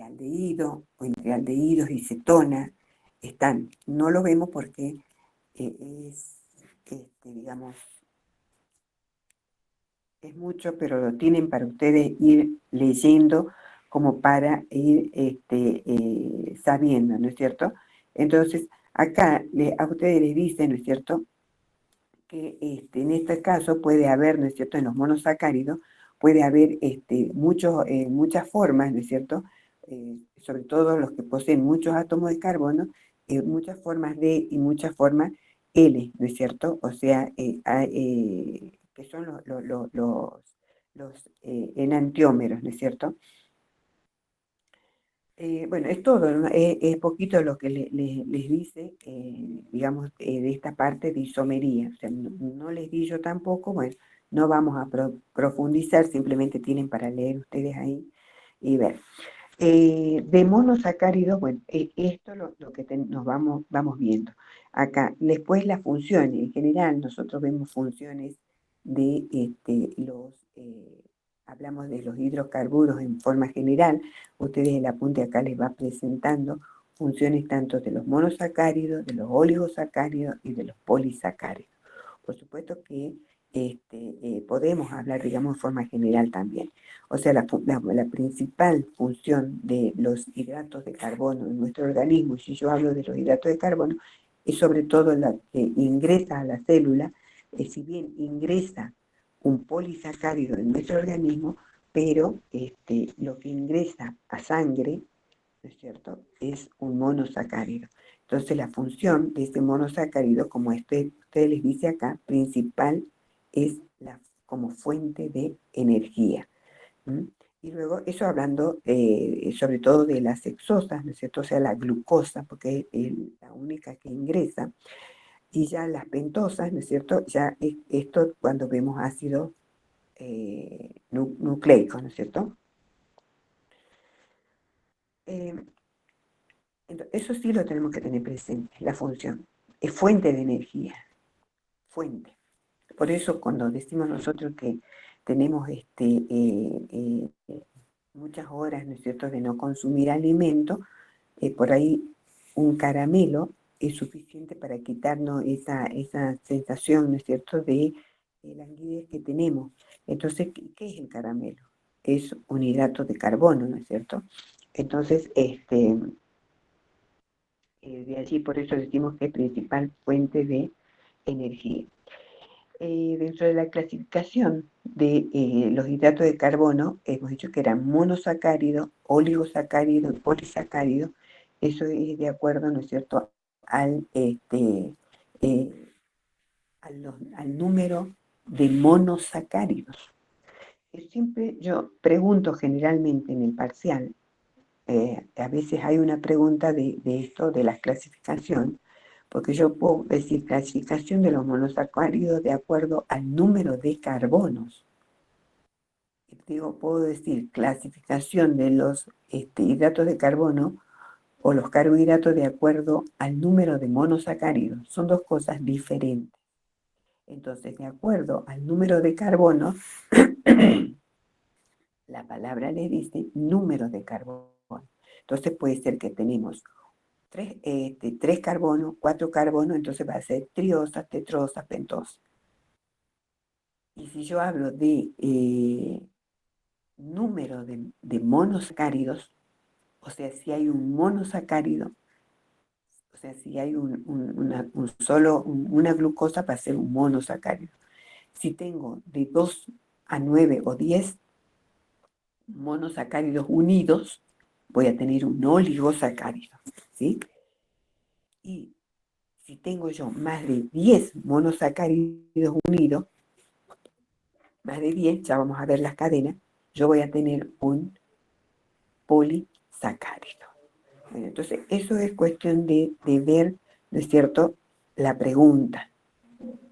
aldehído, o entre aldehídos y cetona, están. No lo vemos porque digamos, es mucho, pero lo tienen para ustedes ir leyendo como para ir sabiendo, ¿no es cierto? Entonces, acá a ustedes les dicen, ¿no es cierto?, que en este caso puede haber, ¿no es cierto?, en los monosacáridos, puede haber muchas formas, ¿no es cierto?, sobre todo los que poseen muchos átomos de carbono, muchas formas D y muchas formas L, ¿no es cierto? O sea, que son los enantiómeros, ¿no es cierto? Bueno, es todo, ¿no? Es poquito lo que les dice, digamos, de esta parte de isomería. O sea, no les di yo tampoco, bueno, no vamos a profundizar, simplemente tienen para leer ustedes ahí y ver. De monosacáridos, bueno, esto lo que nos vamos viendo. Acá, después las funciones. En general, nosotros vemos funciones de hablamos de los hidrocarburos en forma general. Ustedes el apunte acá les va presentando funciones tanto de los monosacáridos, de los oligosacáridos y de los polisacáridos. Por supuesto que podemos hablar, digamos, en forma general también. O sea, la principal función de los hidratos de carbono en nuestro organismo, y si yo hablo de los hidratos de carbono, es sobre todo la que ingresa a la célula, si bien ingresa un polisacárido en nuestro organismo, pero lo que ingresa a sangre, ¿no es cierto?, es un monosacárido. Entonces la función de este monosacárido, como usted les dice acá, principal es como fuente de energía. ¿Mm? Y luego, eso hablando sobre todo de las hexosas, ¿no es cierto? O sea, la glucosa, porque es la única que ingresa. Y ya las pentosas, ¿no es cierto? Ya esto cuando vemos ácido nucleico, ¿no es cierto? Entonces, eso sí lo tenemos que tener presente, la función. Es fuente de energía, fuente. Por eso cuando decimos nosotros que tenemos muchas horas, ¿no es cierto?, de no consumir alimento, por ahí un caramelo es suficiente para quitarnos esa sensación, ¿no es cierto?, de languidez que tenemos. Entonces, ¿qué es el caramelo? Es un hidrato de carbono, ¿no es cierto? Entonces, de allí por eso decimos que es principal fuente de energía. Dentro de la clasificación de los hidratos de carbono, hemos dicho que eran monosacáridos, oligosacáridos y polisacáridos. Eso es de acuerdo, ¿no es cierto?, al número de monosacáridos. Siempre yo pregunto generalmente en el parcial, a veces hay una pregunta de esto, de la clasificación, porque yo puedo decir clasificación de los monosacáridos de acuerdo al número de carbonos. Puedo decir clasificación de los hidratos de carbono o los carbohidratos de acuerdo al número de monosacáridos. Son dos cosas diferentes. Entonces, de acuerdo al número de carbono, la palabra le dice número de carbono. Entonces puede ser que tenemos tres carbonos, 4 carbonos, entonces va a ser triosa, tetrosa, pentosa. Y si yo hablo de número de monosacáridos, o sea, si hay un monosacárido, o sea, si hay una glucosa, va a ser un monosacárido. Si tengo de 2 a 9 o 10 monosacáridos unidos, voy a tener un oligosacárido, ¿sí? Y si tengo yo más de 10 monosacáridos unidos, más de 10, ya vamos a ver las cadenas, yo voy a tener un polisacárido. Bueno, entonces, eso es cuestión de ver, ¿no es cierto?, la pregunta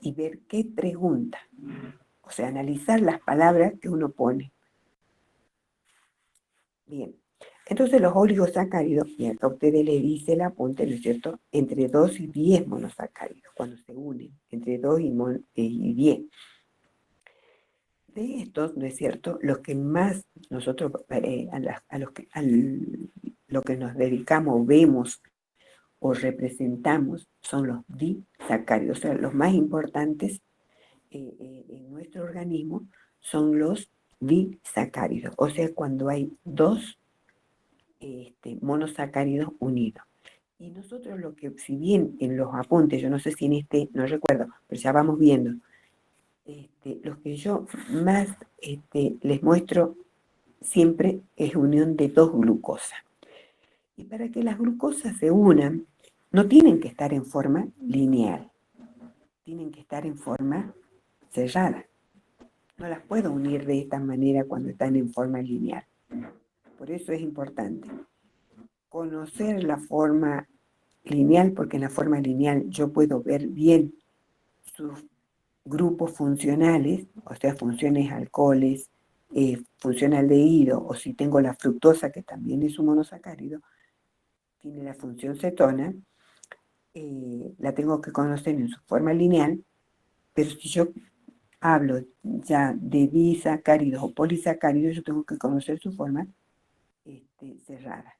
y ver qué pregunta. O sea, analizar las palabras que uno pone. Bien, entonces los oligosacáridos, y acá a ustedes les dice el apunte, ¿no es cierto?, entre 2 y 10 monosacáridos, cuando se unen, entre 2 y 10. De estos, ¿no es cierto?, los que más nosotros, lo que nos dedicamos, vemos o representamos, son los disacáridos. O sea, los más importantes en nuestro organismo son los disacáridos. O sea, cuando hay dos monosacáridos unidos. Y nosotros lo que, si bien en los apuntes, yo no sé si en no recuerdo, pero ya vamos viendo, lo que yo más les muestro siempre es unión de dos glucosas. Y para que las glucosas se unan, no tienen que estar en forma lineal, tienen que estar en forma cerrada. No las puedo unir de esta manera cuando están en forma lineal. Por eso es importante conocer la forma lineal, porque en la forma lineal yo puedo ver bien sus grupos funcionales, o sea, funciones alcoholes, función aldehído, o si tengo la fructosa, que también es un monosacárido, tiene la función cetona, la tengo que conocer en su forma lineal, pero si yo hablo ya de disacáridos o polisacáridos, yo tengo que conocer su forma cerrada,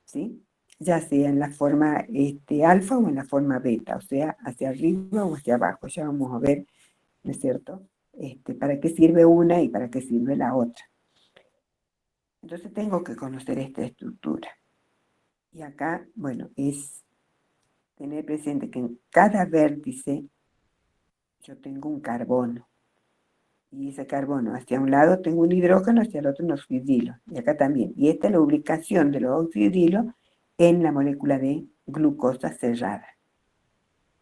¿sí? Ya sea en la forma alfa o en la forma beta, o sea, hacia arriba o hacia abajo. Ya vamos a ver, ¿no es cierto?, para qué sirve una y para qué sirve la otra. Entonces tengo que conocer esta estructura. Y acá, bueno, es tener presente que en cada vértice yo tengo un carbono. Y ese carbono, hacia un lado tengo un hidrógeno, hacia el otro un oxidrilo. Y acá también. Y esta es la ubicación de los oxidrilos en la molécula de glucosa cerrada.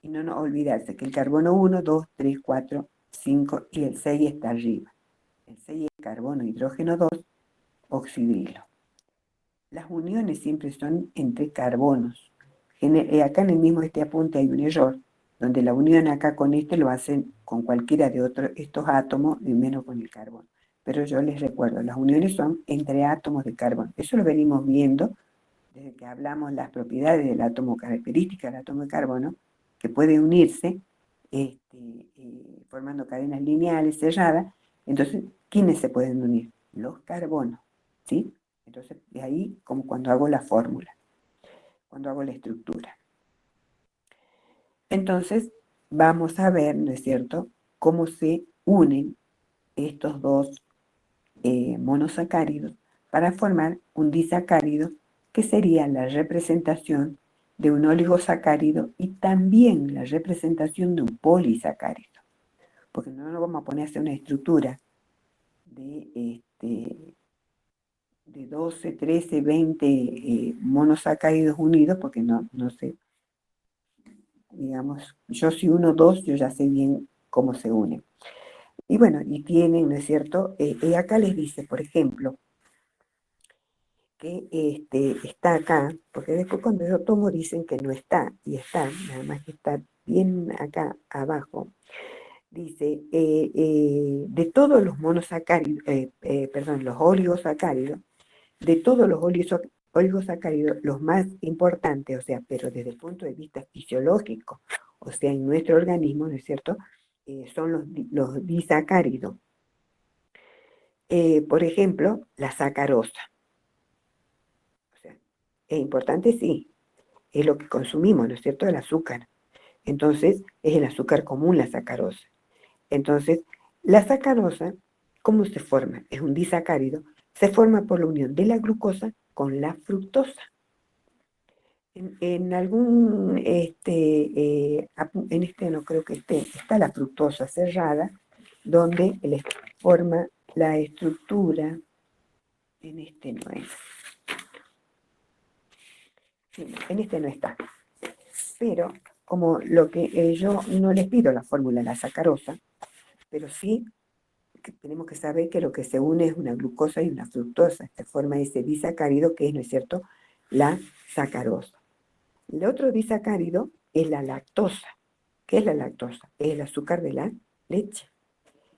Y no olvidarse que el carbono 1, 2, 3, 4, 5 y el 6 está arriba. El 6 es carbono, hidrógeno 2, oxidrilo. Las uniones siempre son entre carbonos. Acá en el mismo apunte hay un error, donde la unión acá con lo hacen con cualquiera de estos átomos y menos con el carbono. Pero yo les recuerdo, las uniones son entre átomos de carbono. Eso lo venimos viendo desde que hablamos las propiedades del átomo, características del átomo de carbono, que puede unirse formando cadenas lineales cerradas. Entonces, ¿quiénes se pueden unir? Los carbonos, ¿sí? Entonces, de ahí como cuando hago la fórmula, cuando hago la estructura. Entonces, vamos a ver, ¿no es cierto?, cómo se unen estos dos monosacáridos para formar un disacárido, que sería la representación de un oligosacárido y también la representación de un polisacárido. Porque no nos vamos a poner a hacer una estructura de, de 12, 13, 20 monosacáridos unidos, porque no sé, digamos, yo si uno dos, yo ya sé bien cómo se unen. Y bueno, y tienen, ¿no es cierto? Acá les dice, por ejemplo, que está acá, porque después cuando yo tomo dicen que no está, y está, nada más que está bien acá abajo. Dice, de todos los monosacáridos, perdón, los oligosacáridos, de todos los oligosacáridos, los más importantes, o sea, pero desde el punto de vista fisiológico, o sea, en nuestro organismo, ¿no es cierto?, son los disacáridos. Por ejemplo, la sacarosa. O sea, es importante, sí, es lo que consumimos, ¿no es cierto?, el azúcar. Entonces, es el azúcar común, la sacarosa. Entonces, la sacarosa, ¿cómo se forma? Es un disacárido, se forma por la unión de la glucosa con la fructosa. En algún, en este no creo que esté, está la fructosa cerrada, donde le forma la estructura, en este no es. Sí, en este no está. Pero como lo que yo no les pido la fórmula de la sacarosa, pero sí que tenemos que saber que lo que se une es una glucosa y una fructosa. Se forma ese disacárido que es, ¿no es cierto?, la sacarosa. El otro disacárido es la lactosa. ¿Qué es la lactosa? Es el azúcar de la leche.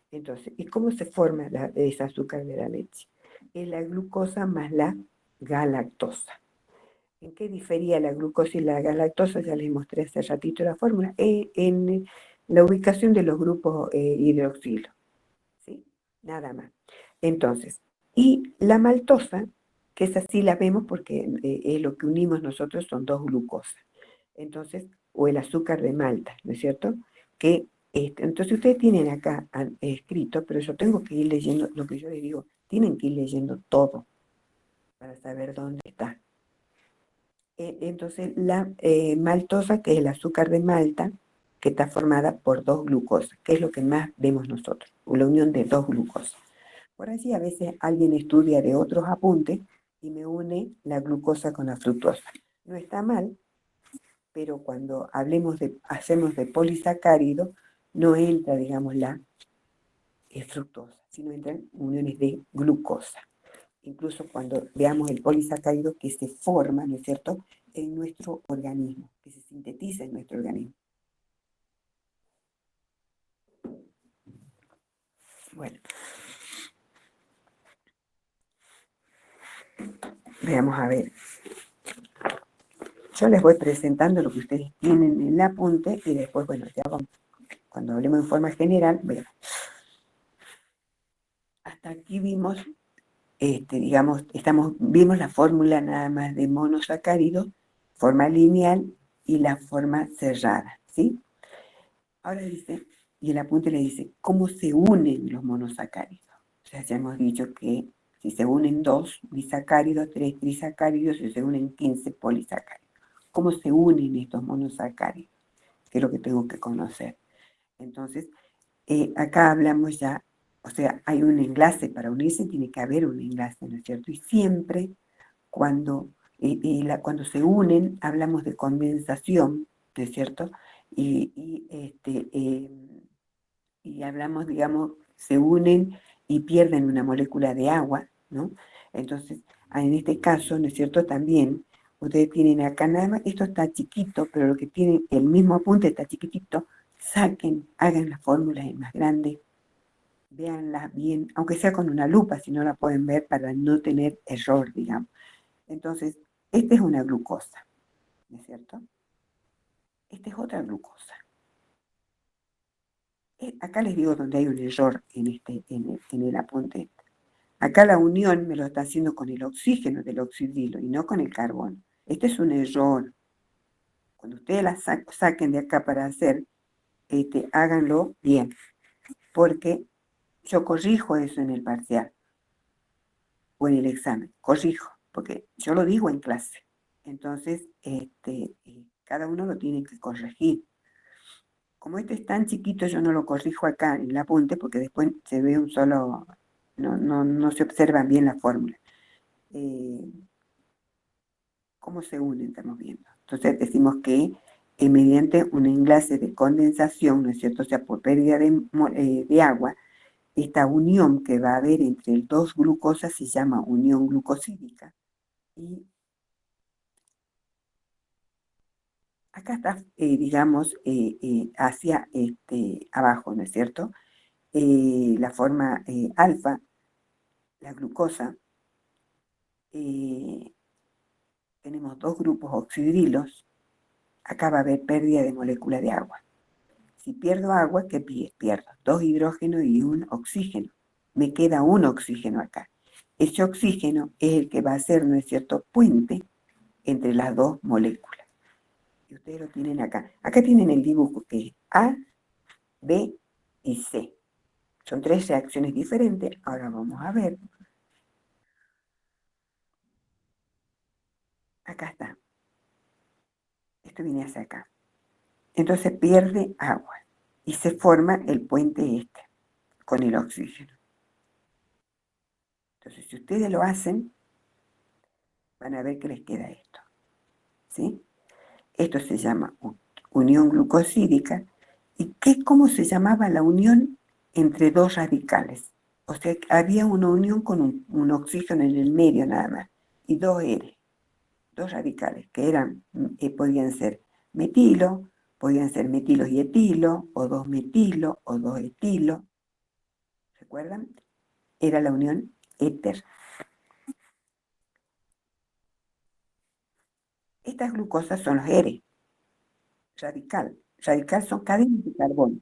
Entonces, ¿y cómo se forma ese azúcar de la leche? Es la glucosa más la galactosa. ¿En qué difería la glucosa y la galactosa? Ya les mostré hace ratito la fórmula. En la ubicación de los grupos hidroxilo. ¿Sí? Nada más. Entonces, y la maltosa, que esa sí la vemos porque es lo que unimos nosotros, son dos glucosas. Entonces, o el azúcar de Malta, ¿no es cierto? Que, entonces ustedes tienen acá escrito, pero yo tengo que ir leyendo lo que yo les digo, tienen que ir leyendo todo para saber dónde está. Entonces, la maltosa, que es el azúcar de Malta, que está formada por dos glucosas, que es lo que más vemos nosotros, la unión de dos glucosas. Por allí a veces alguien estudia de otros apuntes y me une la glucosa con la fructosa. No está mal, pero cuando hacemos de polisacárido, no entra, digamos, la fructosa, sino entran uniones de glucosa. Incluso cuando veamos el polisacárido que se forma, ¿no es cierto?, en nuestro organismo, que se sintetiza en nuestro organismo. Bueno, veamos a ver. Yo les voy presentando lo que ustedes tienen en el apunte y después, bueno, ya vamos. Cuando hablemos en forma general, veamos. Hasta aquí vimos, digamos, vimos la fórmula nada más de monosacárido, forma lineal y la forma cerrada, ¿sí? Ahora dice, y el apunte le dice, ¿cómo se unen los monosacáridos? O sea, ya hemos dicho que si se unen 2 disacáridos, 3 trisacáridos, y se unen 15 polisacáridos. ¿Cómo se unen estos monosacáridos? Que es lo que tengo que conocer. Entonces, acá hablamos ya, o sea, hay un enlace, para unirse tiene que haber un enlace, ¿no es cierto? Y siempre cuando se unen hablamos de condensación, ¿no es cierto? Y hablamos, digamos, se unen y pierden una molécula de agua, ¿no? Entonces, en este caso, ¿no es cierto? También, ustedes tienen acá nada más, esto está chiquito, pero lo que tienen, el mismo apunte está chiquitito, saquen, hagan las fórmulas en más grande, véanlas bien, aunque sea con una lupa, si no la pueden ver para no tener error, digamos. Entonces, esta es una glucosa, ¿no es cierto? Esta es otra glucosa. Acá les digo donde hay un error en el apunte. Acá la unión me lo está haciendo con el oxígeno del oxidilo y no con el carbono. Este es un error. Cuando ustedes la saquen de acá para hacer, háganlo bien, porque yo corrijo eso en el parcial o en el examen, corrijo, porque yo lo digo en clase. Entonces, cada uno lo tiene que corregir. Como este es tan chiquito, yo no lo corrijo acá en el apunte, porque después se ve un solo, no se observan bien las fórmulas. ¿Cómo se unen? Estamos viendo. Entonces decimos que mediante un enlace de condensación, ¿no es cierto? O sea, por pérdida de agua, esta unión que va a haber entre dos glucosas se llama unión glucosídica. Y acá está, digamos, hacia abajo, ¿no es cierto? La forma alfa, la glucosa, tenemos dos grupos oxidrilos. Acá va a haber pérdida de molécula de agua. Si pierdo agua, ¿qué pierdo? 2 hidrógenos y un oxígeno. Me queda un oxígeno acá. Ese oxígeno es el que va a ser, ¿no es cierto?, puente entre las dos moléculas. Y ustedes lo tienen acá. Acá tienen el dibujo que es A, B y C. Son 3 reacciones diferentes. Ahora vamos a ver. Acá está. Esto viene hacia acá. Entonces pierde agua y se forma el puente con el oxígeno. Entonces, si ustedes lo hacen, van a ver que les queda esto. ¿Sí? Esto se llama unión glucosídica. ¿Y cómo se llamaba la unión entre dos radicales? O sea, había una unión con un oxígeno en el medio nada más, y dos R, dos radicales, que podían ser metilo, podían ser metilos y etilo, o dos metilo, o dos etilo. ¿Recuerdan? Era la unión éter. Estas glucosas son los R, radical. Radical son cadenas de carbono.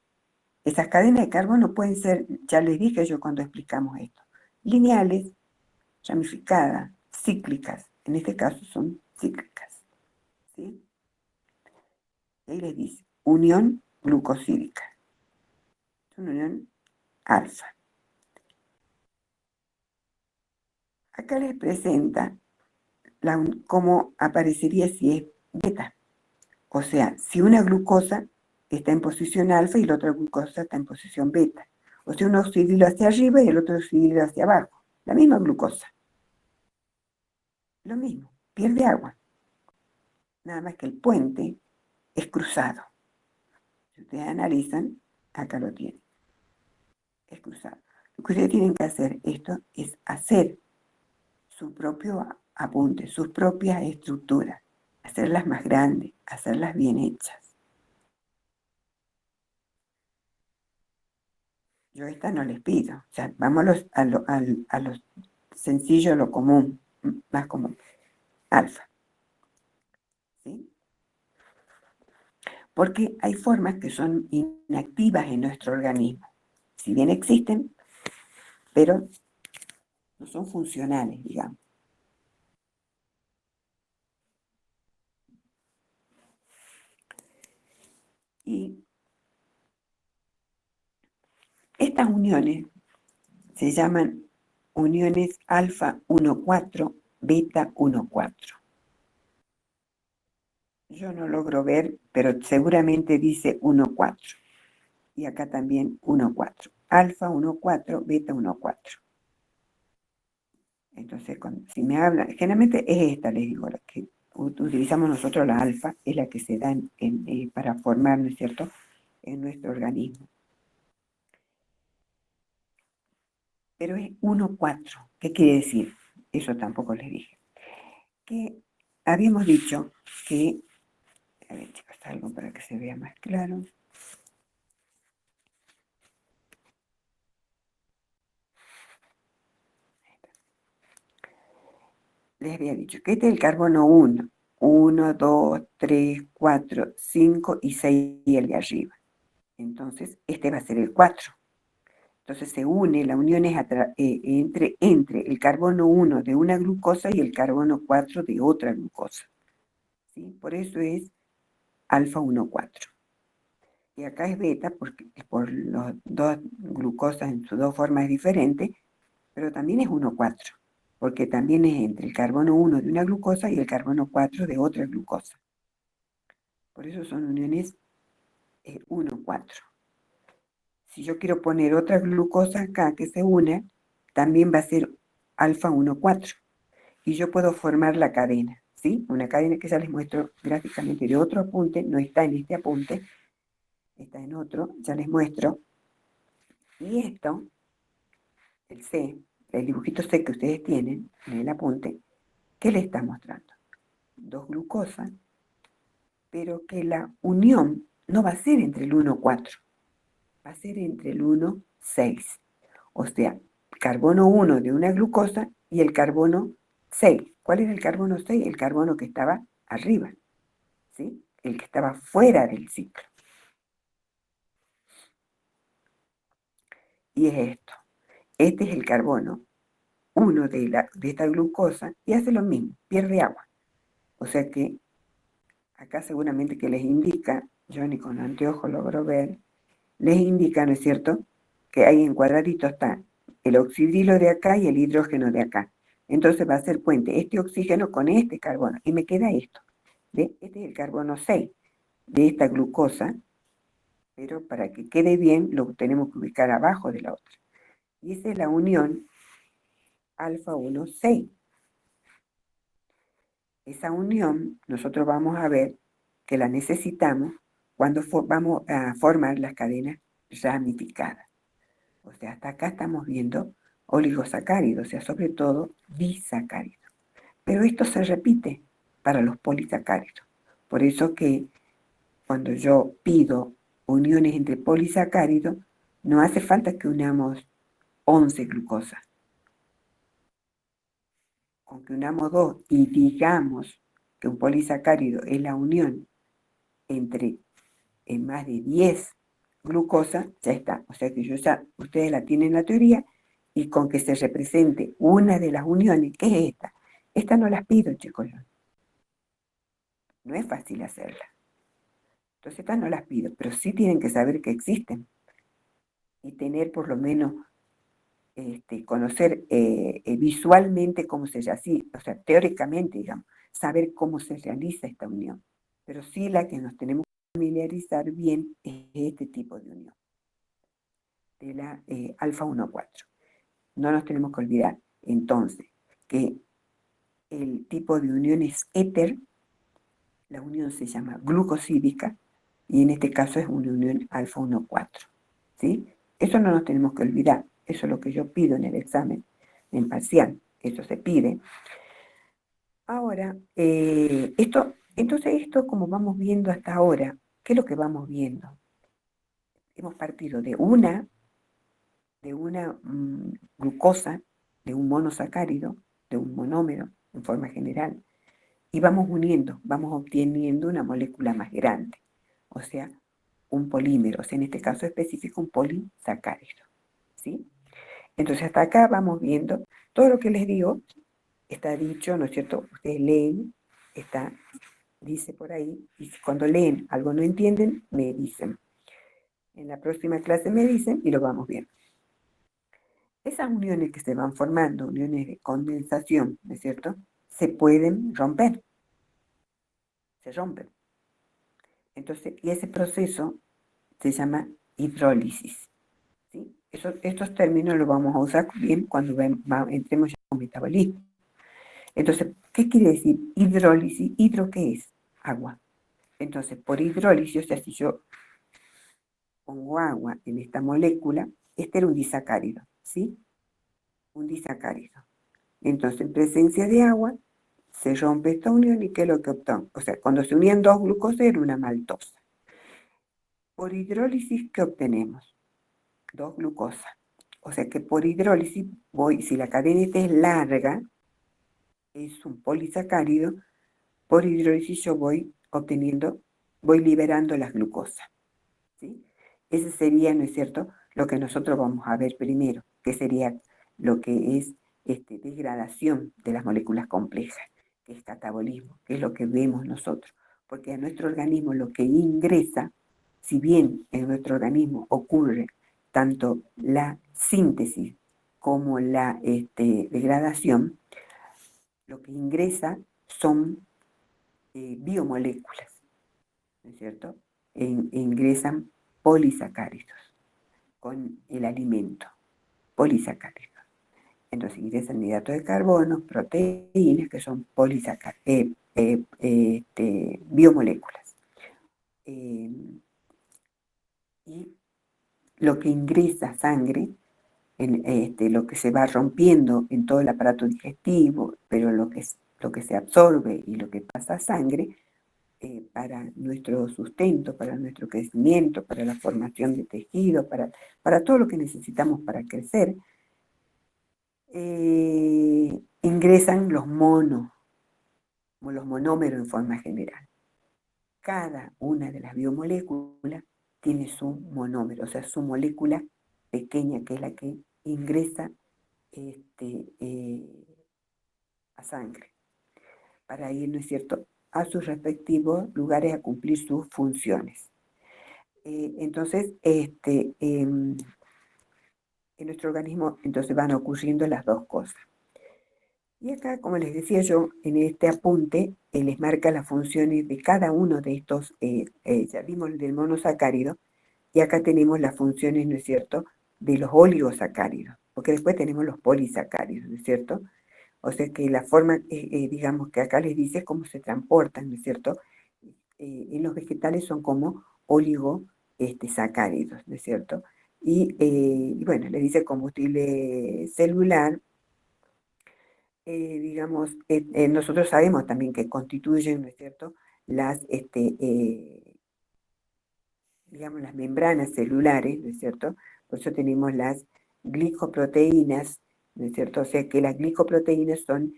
Esas cadenas de carbono pueden ser, ya les dije yo cuando explicamos esto, lineales, ramificadas, cíclicas. En este caso son cíclicas. ¿Sí? Y ahí les dice, unión glucosídica. Es una unión alfa. Acá les presenta cómo aparecería si es beta. O sea, si una glucosa está en posición alfa y la otra glucosa está en posición beta. O sea, un oxidrilo hacia arriba y el otro oxidrilo hacia abajo. La misma glucosa. Lo mismo, pierde agua. Nada más que el puente es cruzado. Si ustedes analizan, acá lo tienen. Es cruzado. Lo que ustedes tienen que hacer esto es hacer su propio apunte, sus propias estructuras. Hacerlas más grandes, hacerlas bien hechas. Yo esta no les pido. O sea, vamos a lo sencillo, a lo común, más común. Alfa. ¿Sí? Porque hay formas que son inactivas en nuestro organismo. Si bien existen, pero no son funcionales, digamos. Y estas uniones se llaman uniones alfa 1,4, beta 1,4. Yo no logro ver, pero seguramente dice 1,4. Y acá también 1,4. Alfa 1,4, beta 1,4. Entonces, si me hablan, generalmente es esta, les digo, la que utilizamos nosotros, la alfa, es la que se da para formar, ¿no es cierto?, en nuestro organismo. Pero es 1,4. ¿Qué quiere decir? Eso tampoco les dije. Que habíamos dicho que, a ver, chicos, algo para que se vea más claro. Les había dicho que este es el carbono 1. 1, 2, 3, 4, 5 y 6 y el de arriba. Entonces, este va a ser el 4. Entonces se une, la unión es entre el carbono 1 de una glucosa y el carbono 4 de otra glucosa. ¿Sí? Por eso es alfa 1,4. Y acá es beta porque por los dos glucosas en sus dos formas diferentes, pero también es 1,4, porque también es entre el carbono 1 de una glucosa y el carbono 4 de otra glucosa. Por eso son uniones 1,4. Si yo quiero poner otra glucosa acá que se una, también va a ser alfa 1,4. Y yo puedo formar la cadena, ¿sí? Una cadena que ya les muestro gráficamente de otro apunte, no está en este apunte, está en otro, ya les muestro. Y esto, el C, el dibujito C que ustedes tienen en el apunte, ¿qué le está mostrando? Dos glucosas, pero que la unión no va a ser entre el 1,4, va a ser entre el 1,6. O sea, carbono 1 de una glucosa y el carbono 6. ¿Cuál era el carbono 6? El carbono que estaba arriba, ¿sí? El que estaba fuera del ciclo. Y es esto. Este es el carbono 1 de esta glucosa y hace lo mismo, pierde agua. O sea que acá seguramente que les indica, yo ni con anteojos logro ver, les indica, ¿no es cierto?, que ahí en cuadradito está el oxidrilo de acá y el hidrógeno de acá. Entonces va a ser puente este oxígeno con este carbono. Y me queda esto. ¿Ve? Este es el carbono 6 de esta glucosa, pero para que quede bien lo tenemos que ubicar abajo de la otra. Y esa es la unión alfa 1,6. Esa unión nosotros vamos a ver que la necesitamos cuando vamos a formar las cadenas ramificadas. O sea, hasta acá estamos viendo oligosacáridos, o sea, sobre todo disacáridos. Pero esto se repite para los polisacáridos. Por eso que cuando yo pido uniones entre polisacáridos, no hace falta que unamos 11 glucosas. Con que unamos 2 y digamos que un polisacárido es la unión entre más de 10 glucosas, ya está. O sea que ustedes la tienen en la teoría y con que se represente una de las uniones, ¿qué es esta? Esta no las pido, chicos. No es fácil hacerla. Entonces estas no las pido, pero sí tienen que saber que existen y tener por lo menos, conocer visualmente cómo se así, o sea, teóricamente, digamos, saber cómo se realiza esta unión. Pero sí la que nos tenemos que familiarizar bien es este tipo de unión, de la alfa 1,4. No nos tenemos que olvidar, entonces, que el tipo de unión es éter, la unión se llama glucosídica, y en este caso es una unión alfa 1,4. ¿Sí? Eso no nos tenemos que olvidar, eso es lo que yo pido en el examen, en parcial, eso se pide. Ahora, entonces esto como vamos viendo hasta ahora, ¿qué es lo que vamos viendo? Hemos partido de una glucosa, de un monosacárido, de un monómero en forma general, y vamos uniendo, vamos obteniendo una molécula más grande, o sea, un polímero, o sea, en este caso específico un polisacárido, ¿sí? Entonces hasta acá vamos viendo, todo lo que les digo está dicho, ¿no es cierto? Ustedes leen, dice por ahí, y cuando leen algo no entienden, me dicen. En la próxima clase me dicen y lo vamos viendo. Esas uniones que se van formando, uniones de condensación, ¿no es cierto?, se pueden romper, se rompen. Entonces, y ese proceso se llama hidrólisis, ¿sí? Estos términos los vamos a usar bien cuando entremos ya en metabolismo. Entonces, ¿qué quiere decir hidrólisis? ¿Hidro qué es? Agua. Entonces, por hidrólisis, o sea, si yo pongo agua en esta molécula, este era un disacárido, ¿sí? Un disacárido. Entonces, en presencia de agua, se rompe esta unión y ¿qué es lo que obtengo? O sea, cuando se unían dos glucosas era una maltosa. Por hidrólisis, ¿qué obtenemos? Dos glucosas. O sea que por hidrólisis, si la cadena es larga, es un polisacárido, por hidrólisis yo voy liberando las glucosas, ¿sí? Ese sería, ¿no es cierto?, lo que nosotros vamos a ver primero, que sería lo que es degradación de las moléculas complejas, que es catabolismo, que es lo que vemos nosotros. porque a nuestro organismo lo que ingresa, si bien en nuestro organismo ocurre tanto la síntesis como la degradación, lo que ingresa son biomoléculas, ¿no es cierto? Ingresan polisacáridos con el alimento, polisacáridos. Entonces ingresan hidratos de carbono, proteínas, que son biomoléculas. Y lo que ingresa sangre, lo que se va rompiendo en todo el aparato digestivo, pero lo que se absorbe y lo que pasa a sangre, para nuestro sustento, para nuestro crecimiento, para la formación de tejido, para todo lo que necesitamos para crecer, ingresan los monómeros en forma general. Cada una de las biomoléculas tiene su monómero, o sea, su molécula pequeña, que es la que ingresa a sangre, para ir, ¿no es cierto?, a sus respectivos lugares a cumplir sus funciones. Entonces, en nuestro organismo entonces van ocurriendo las dos cosas. Y acá, como les decía yo, en este apunte, les marca las funciones de cada uno de estos, ya vimos el del monosacárido, y acá tenemos las funciones, ¿no es cierto?, de los oligosacáridos, porque después tenemos los polisacáridos, ¿no es cierto? O sea que la forma, digamos, que acá les dice cómo se transportan, ¿no es cierto? En los vegetales son como oligosacáridos, ¿no es cierto? Y bueno, les dice combustible celular, digamos, nosotros sabemos también que constituyen, ¿no es cierto?, digamos, las membranas celulares, ¿no es cierto? Por eso tenemos las glicoproteínas, ¿no es cierto? O sea que las glicoproteínas son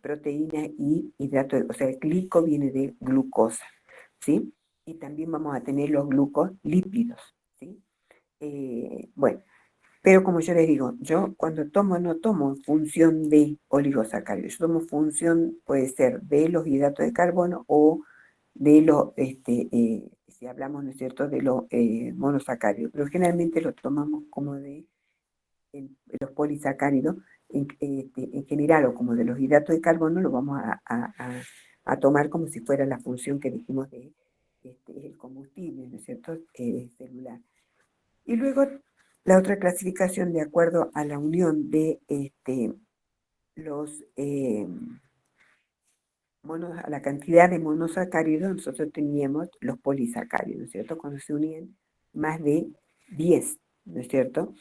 proteínas y hidratos, o sea, el glico viene de glucosa, ¿sí? Y también vamos a tener los glucolípidos, ¿sí? Bueno, pero como yo les digo, yo cuando tomo no tomo en función de oligosacáridos, yo tomo función, puede ser de los hidratos de carbono o de los, si hablamos, ¿no es cierto?, de los monosacáridos, pero generalmente lo tomamos como de los polisacáridos en general, o como de los hidratos de carbono, lo vamos a tomar como si fuera la función que dijimos de el combustible, ¿no es cierto?, celular. Y luego la otra clasificación, de acuerdo a la unión de los a la cantidad de monosacáridos, nosotros teníamos los polisacáridos, ¿no es cierto?, cuando se unían más de 10, ¿no es cierto?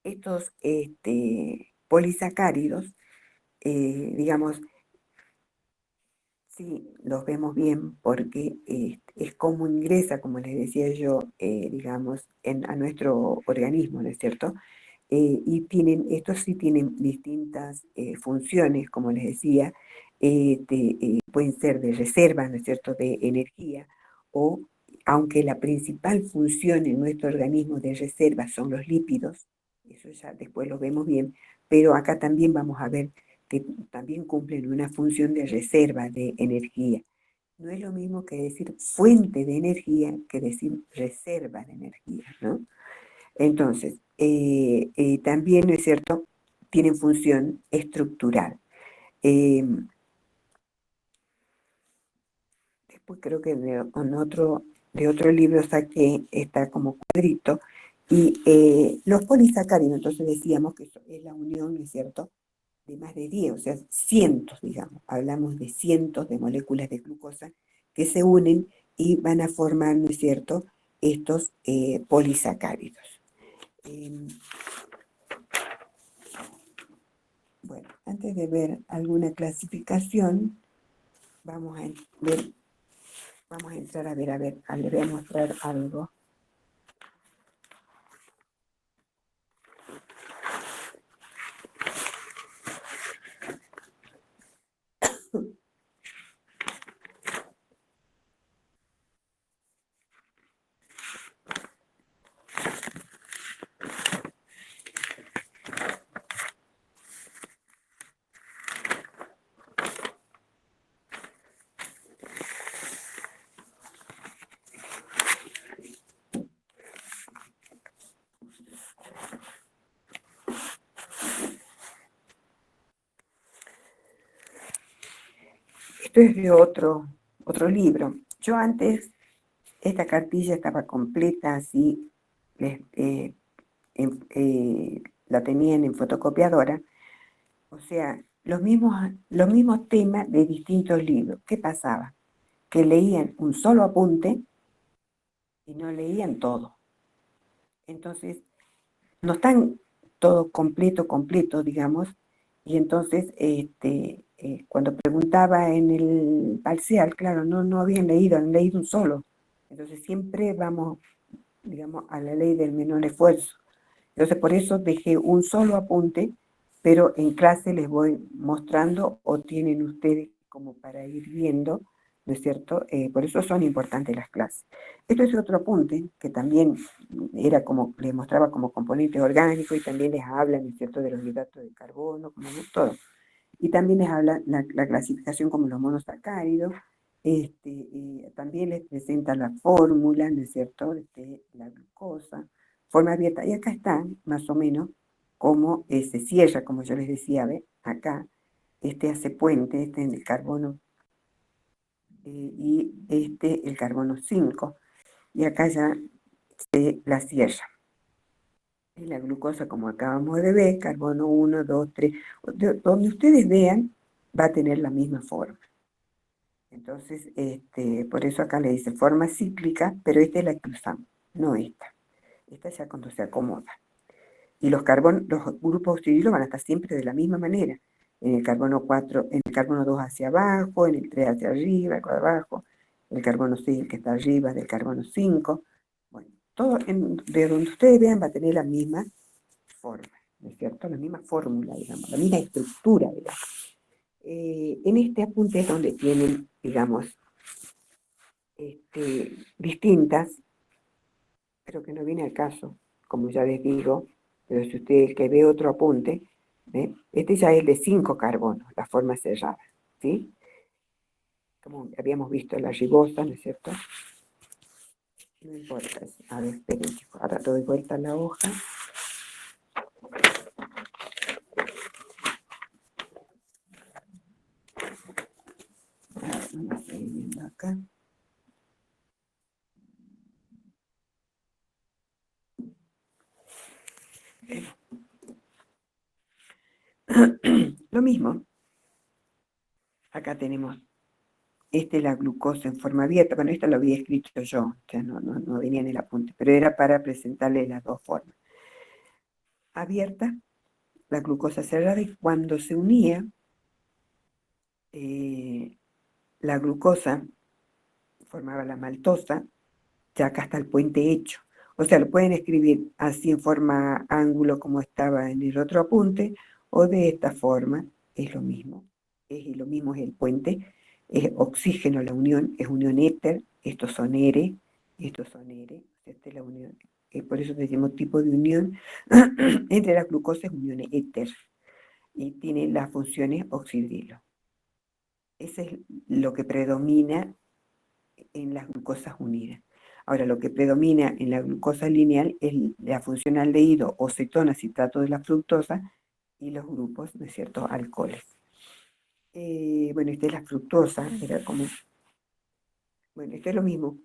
Estos polisacáridos, digamos, sí, los vemos bien porque es como ingresa, como les decía yo, digamos, a nuestro organismo, ¿no es cierto? Y estos sí tienen distintas funciones, como les decía, pueden ser de reserva, ¿no es cierto?, de energía, o aunque la principal función en nuestro organismo de reserva son los lípidos, eso ya después lo vemos bien, pero acá también vamos a ver que también cumplen una función de reserva de energía. No es lo mismo que decir fuente de energía que decir reserva de energía, ¿no? Entonces, también, ¿no es cierto?, tienen función estructural. Después creo que de otro libro saqué, está como cuadrito, y los polisacáridos, entonces decíamos que eso es la unión, ¿no es cierto?, de más de 10, o sea, cientos, digamos, hablamos de cientos de moléculas de glucosa que se unen y van a formar, ¿no es cierto?, estos polisacáridos. Bueno, antes de ver alguna clasificación, vamos a entrar a ver, les voy a mostrar algo. esto es de otro libro. Yo antes, esta cartilla estaba completa, así, la tenían en fotocopiadora, o sea, los mismos temas de distintos libros. ¿Qué pasaba? Que leían un solo apunte y no leían todo. Entonces, no están todo completo, digamos, y entonces cuando preguntaba en el parcial, claro, no habían leído, han leído un solo. Entonces siempre vamos, digamos, a la ley del menor esfuerzo. Entonces por eso dejé un solo apunte, pero en clase les voy mostrando o tienen ustedes como para ir viendo, ¿no es cierto? Por eso son importantes las clases. Esto es otro apunte que también era como, les mostraba como componentes orgánicos y también les habla, ¿no es cierto?, de los hidratos de carbono, como todo. Y también les habla la clasificación como los monosacáridos, también les presenta la fórmula, ¿no es cierto?, de la glucosa, forma abierta. Y acá está, más o menos, cómo se cierra, como yo les decía, ¿ve? Acá, hace puente, en el carbono, y el carbono 5. Y acá ya se la cierra. Y la glucosa, como acabamos de ver, carbono 1, 2, 3, donde ustedes vean, va a tener la misma forma. Entonces, por eso acá le dice forma cíclica, pero esta es la que usamos, no esta. Esta ya cuando se acomoda. Y los grupos oxidilo van a estar siempre de la misma manera. En el carbono 4, en el carbono 2 hacia abajo, en el 3 hacia arriba, hacia abajo, el carbono 6, el que está arriba del carbono 5. Bueno, todo de donde ustedes vean va a tener la misma forma, ¿no es cierto? La misma fórmula, digamos, la misma estructura, digamos. En este apunte es donde tienen, digamos, distintas, pero que no viene al caso, como ya les digo, pero si usted que ve otro apunte, ¿ve? Este ya es de 5 carbonos, la forma cerrada, ¿sí? Como habíamos visto la ribosa, ¿no es cierto? No importa, a ver, esperen, chicos, ahora doy vuelta a la hoja. Vamos a ir viendo acá. Lo mismo, acá tenemos, la glucosa en forma abierta. Bueno, esto lo había escrito yo, o sea, no venía en el apunte, pero era para presentarle las dos formas. Abierta, la glucosa cerrada, y cuando se unía, la glucosa formaba la maltosa, ya acá está el puente hecho. O sea, lo pueden escribir así en forma ángulo como estaba en el otro apunte, o de esta forma, es lo mismo. Lo mismo es el puente, es oxígeno la unión, es unión éter, estos son ERE, esta es la unión. Por eso decimos tipo de unión entre la glucosa, es unión éter, y tiene las funciones oxidilo. Eso es lo que predomina en las glucosas unidas. Ahora, lo que predomina en la glucosa lineal es la función aldehído o cetona, citrato de la fructosa, y los grupos, ¿no es cierto?, alcoholes. Bueno, esta es la fructosa, era como... Bueno, esto es lo mismo.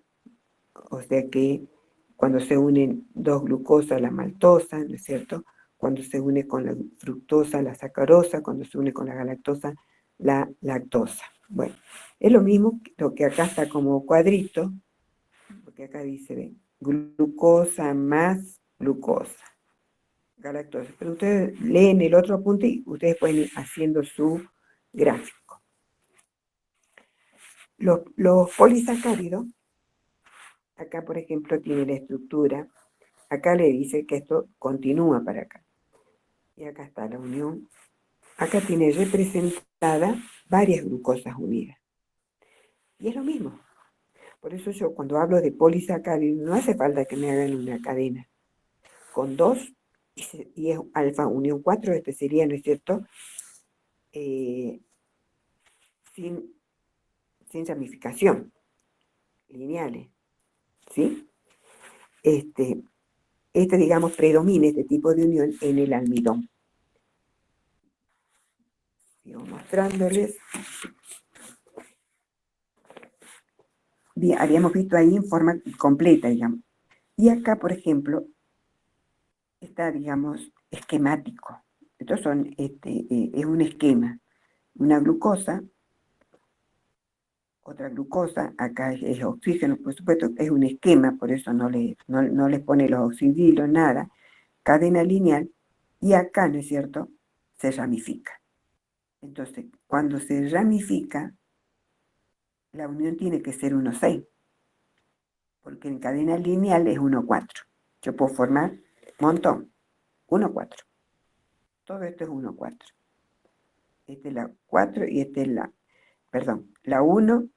O sea que cuando se unen dos glucosas, la maltosa, ¿no es cierto?, cuando se une con la fructosa, la sacarosa, cuando se une con la galactosa, la lactosa. Bueno, es lo mismo, lo que acá está como cuadrito, porque acá dice, ven, glucosa más glucosa, galactosa. Pero ustedes leen el otro apunte y ustedes pueden ir haciendo su gráfico. Los polisacáridos, acá por ejemplo tiene la estructura, acá le dice que esto continúa para acá. Y acá está la unión. Acá tiene representada varias glucosas unidas. Y es lo mismo. Por eso yo cuando hablo de polisacáridos no hace falta que me hagan una cadena. Con 2 y es alfa unión 4, este sería, ¿no es cierto?, sin ramificación, lineales, ¿sí? Digamos, predomina este tipo de unión en el almidón. Sigo mostrándoles. habíamos visto ahí en forma completa, digamos. Y acá, por ejemplo, está, digamos, esquemático. Estos son, es un esquema. Una glucosa, otra glucosa, acá es oxígeno, por supuesto, es un esquema, por eso no les pone los oxidilos, nada. Cadena lineal, y acá, ¿no es cierto?, se ramifica. Entonces, cuando se ramifica, la unión tiene que ser 1,6, porque en cadena lineal es 1,4. Yo puedo formar un montón, 1,4. Todo esto es 1,4. Esta es la 4 y esta es la 1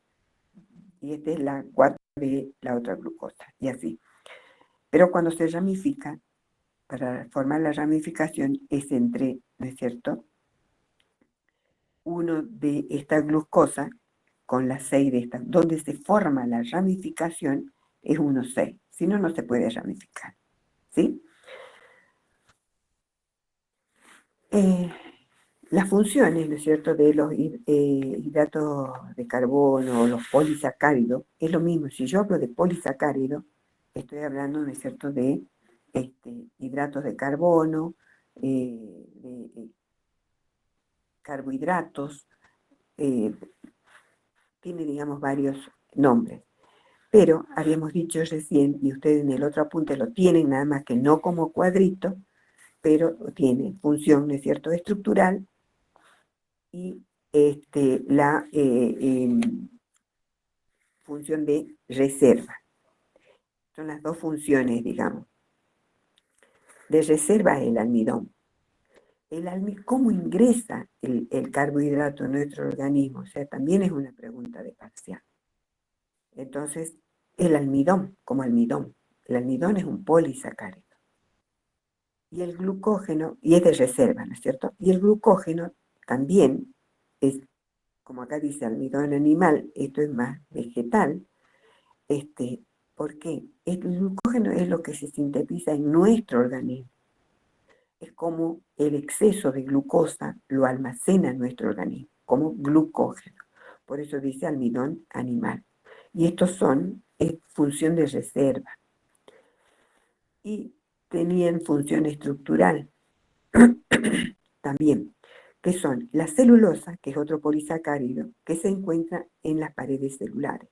y esta es la 4 de la otra glucosa, y así. Pero cuando se ramifica, para formar la ramificación es entre, ¿no es cierto?, 1 de esta glucosa con las 6 de esta. Donde se forma la ramificación es 1,6. Si no, no se puede ramificar. ¿Sí? Las funciones, ¿no es cierto?, de los hidratos de carbono o los polisacáridos, es lo mismo. Si yo hablo de polisacáridos, estoy hablando, ¿no es cierto?, de hidratos de carbono, de carbohidratos, tiene, digamos, varios nombres. Pero habíamos dicho recién, y ustedes en el otro apunte lo tienen, nada más que no como cuadrito, pero tiene función, ¿no es cierto?, estructural y la función de reserva. Son las dos funciones, digamos. De reserva es el almidón. ¿Cómo ingresa el carbohidrato en nuestro organismo? O sea, también es una pregunta de parcial. Entonces, el almidón, como almidón. El almidón es un polisacárido. Y el glucógeno, y es de reserva, ¿no es cierto? Y el glucógeno también es, como acá dice, almidón animal, esto es más vegetal. ¿Por qué? El glucógeno es lo que se sintetiza en nuestro organismo. Es como el exceso de glucosa lo almacena en nuestro organismo, como glucógeno. Por eso dice almidón animal. Y estos es función de reserva. Y tenían función estructural también, que son la celulosa, que es otro polisacárido, que se encuentra en las paredes celulares,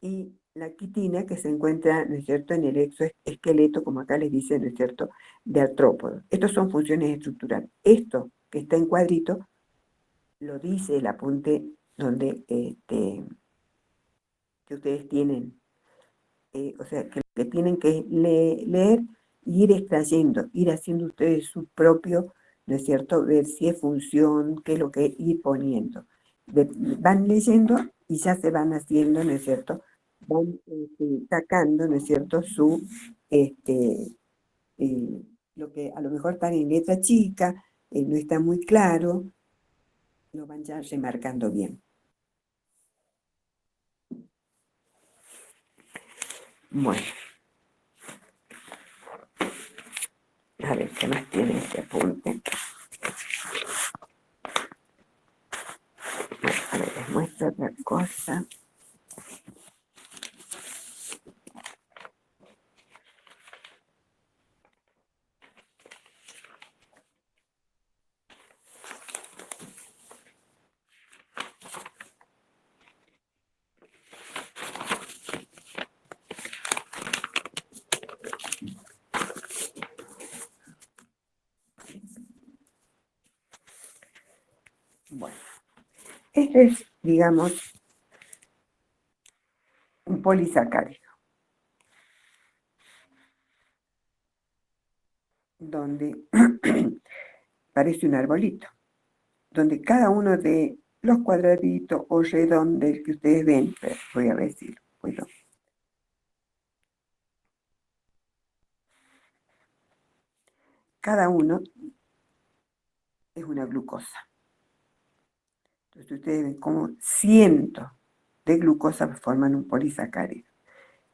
y la quitina, que se encuentra, ¿no es cierto?, en el exoesqueleto, como acá les dice, ¿no es cierto?, de artrópodos. Estos son funciones estructurales. Esto que está en cuadrito lo dice el apunte donde que ustedes tienen, o sea, que tienen que leer y ir extrayendo, ir haciendo ustedes su propio, ¿no es cierto?, ver si es función, qué es lo que ir poniendo. Van leyendo y ya se van haciendo, ¿no es cierto?, van sacando, ¿no es cierto?, lo que a lo mejor está en letra chica, no está muy claro, lo van ya remarcando bien. Bueno, a ver, ¿qué más tiene este apunte? Bueno, a ver, les muestro otra cosa. Bueno, este es, digamos, un polisacárido, donde parece un arbolito, donde cada uno de los cuadraditos o redondos que ustedes ven, voy a ver si lo puedo. Cada uno es una glucosa. Entonces ustedes ven como cientos de glucosas forman un polisacárido.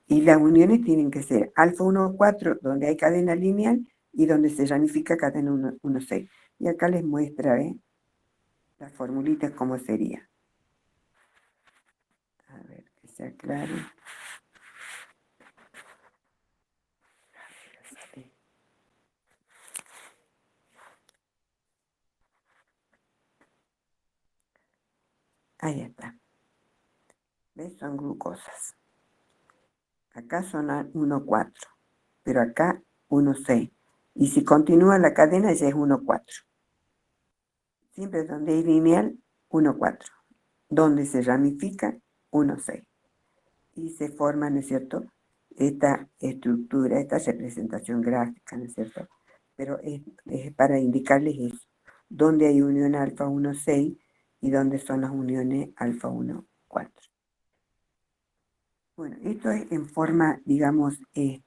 Y las uniones tienen que ser alfa 1,4, donde hay cadena lineal, y donde se ramifica cadena 1,6. Y acá les muestra las formulitas cómo sería. A ver, que se aclare. Ahí está. ¿Ves? Son glucosas. Acá son 1,4, pero acá 1,6. Y si continúa la cadena ya es 1,4. Siempre donde es lineal, 1,4. Donde se ramifica, 1,6. Y se forma, ¿no es cierto?, esta estructura, esta representación gráfica, ¿no es cierto? Pero es para indicarles eso. Donde hay unión alfa 1,6 y donde son las uniones alfa 1,4. Bueno, esto es en forma, digamos, y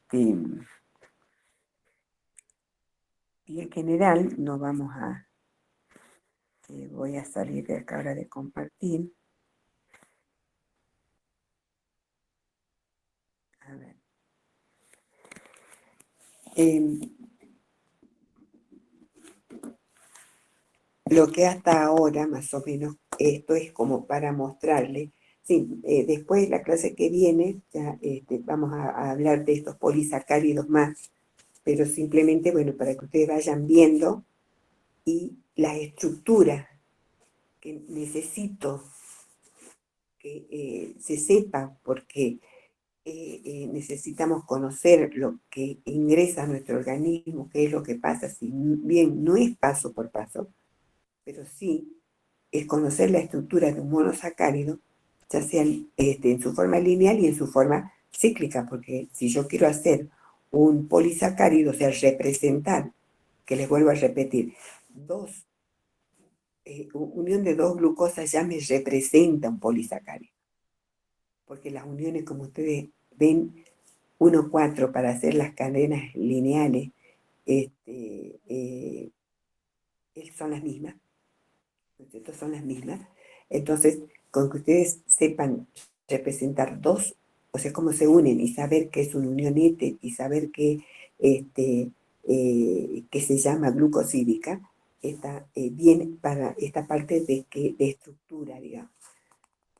en general no vamos a, voy a salir de acá ahora de compartir. A ver. Lo que hasta ahora, más o menos, esto es como para mostrarle. Sí, después la clase que viene, ya vamos a hablar de estos polisacáridos más, pero simplemente, bueno, para que ustedes vayan viendo y las estructuras que necesito que se sepa, porque necesitamos conocer lo que ingresa a nuestro organismo, qué es lo que pasa, si bien no es paso por paso, pero sí es conocer la estructura de un monosacárido, ya sea en su forma lineal y en su forma cíclica, porque si yo quiero hacer un polisacárido, o sea, representar, que les vuelvo a repetir, unión de dos glucosas ya me representa un polisacárido, porque las uniones, como ustedes ven, 1,4 para hacer las cadenas lineales, son las mismas, ¿no es cierto? Son las mismas. Entonces, con que ustedes sepan representar dos, o sea, cómo se unen y saber qué es una unión éter y saber que se llama glucosídica, está bien para esta parte de estructura, digamos.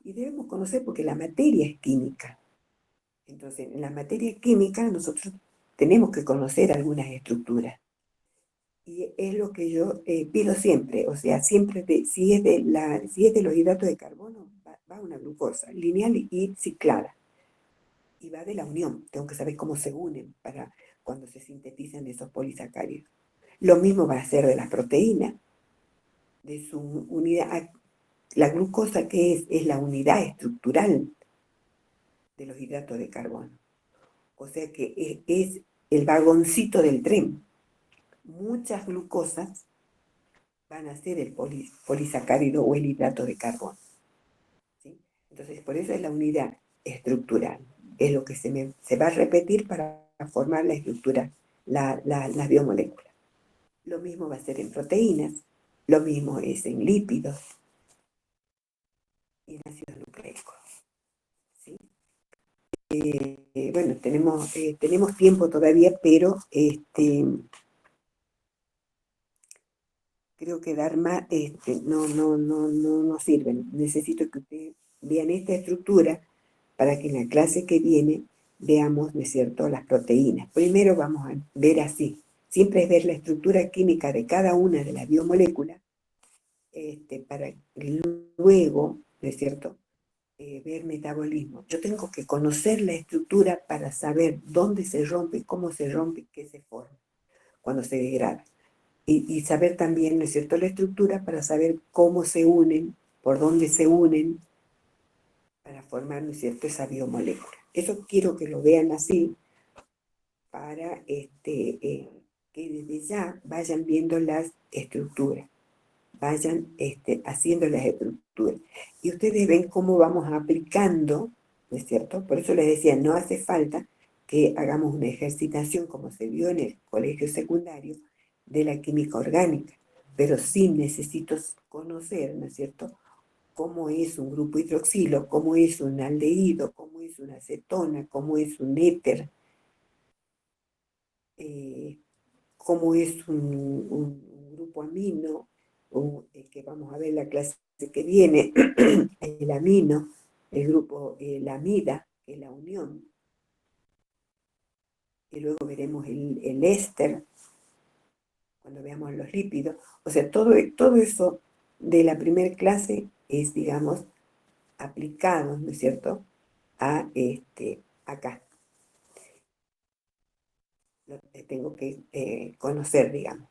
Y debemos conocer porque la materia es química. Entonces, en la materia química nosotros tenemos que conocer algunas estructuras. Y es lo que yo pido siempre, o sea, siempre si es de los hidratos de carbono, va una glucosa lineal y ciclada. Y va de la unión, tengo que saber cómo se unen para cuando se sintetizan esos polisacáridos. Lo mismo va a ser de las proteínas, de su unidad. La glucosa, que es la unidad estructural de los hidratos de carbono. O sea que es el vagoncito del tren. Muchas glucosas van a ser el polisacárido o el hidrato de carbono. ¿Sí? Entonces, por eso es la unidad estructural. Es lo que se va a repetir para formar la estructura, las biomoléculas. Lo mismo va a ser en proteínas, lo mismo es en lípidos y en ácidos nucleicos. ¿Sí? Bueno, tenemos tiempo todavía, pero creo que dar más no sirven. Necesito que ustedes vean esta estructura para que en la clase que viene veamos, ¿no es cierto?, las proteínas. Primero vamos a ver así. Siempre es ver la estructura química de cada una de las biomoléculas para luego, ¿no es cierto?, ver metabolismo. Yo tengo que conocer la estructura para saber dónde se rompe, cómo se rompe, qué se forma cuando se degrada. Y saber también, ¿no es cierto?, la estructura para saber cómo se unen, por dónde se unen, para formar, ¿no es cierto?, esa biomolécula. Eso quiero que lo vean así, para que desde ya vayan viendo las estructuras, vayan haciendo las estructuras. Y ustedes ven cómo vamos aplicando, ¿no es cierto? Por eso les decía, no hace falta que hagamos una ejercitación como se vio en el colegio secundario de la química orgánica, pero sí necesito conocer, ¿no es cierto?, cómo es un grupo hidroxilo, cómo es un aldehído, cómo es una acetona, cómo es un éter, cómo es un grupo amino, que vamos a ver la clase que viene, el amino, el grupo, la amida, que es la unión, y luego veremos el éster, cuando veamos los lípidos. O sea, todo eso de la primera clase es, digamos, aplicado, ¿no es cierto?, a acá. Lo tengo que conocer, digamos.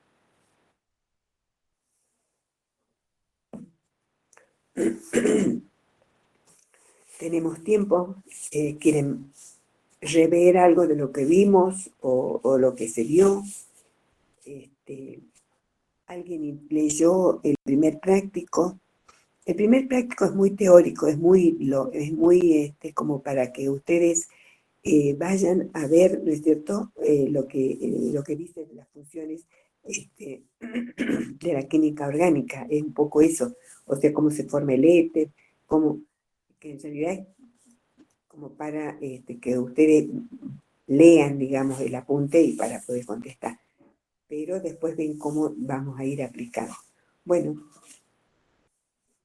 Tenemos tiempo. ¿Quieren rever algo de lo que vimos o lo que se vio? ¿Alguien leyó el primer práctico? El primer práctico es muy teórico, es muy como para que ustedes vayan a ver, ¿no es cierto?, lo que dicen las funciones de la química orgánica. Es un poco eso, o sea, cómo se forma el éter, que en realidad es como para que ustedes lean, digamos, el apunte y para poder contestar. Pero después ven cómo vamos a ir aplicando. Bueno,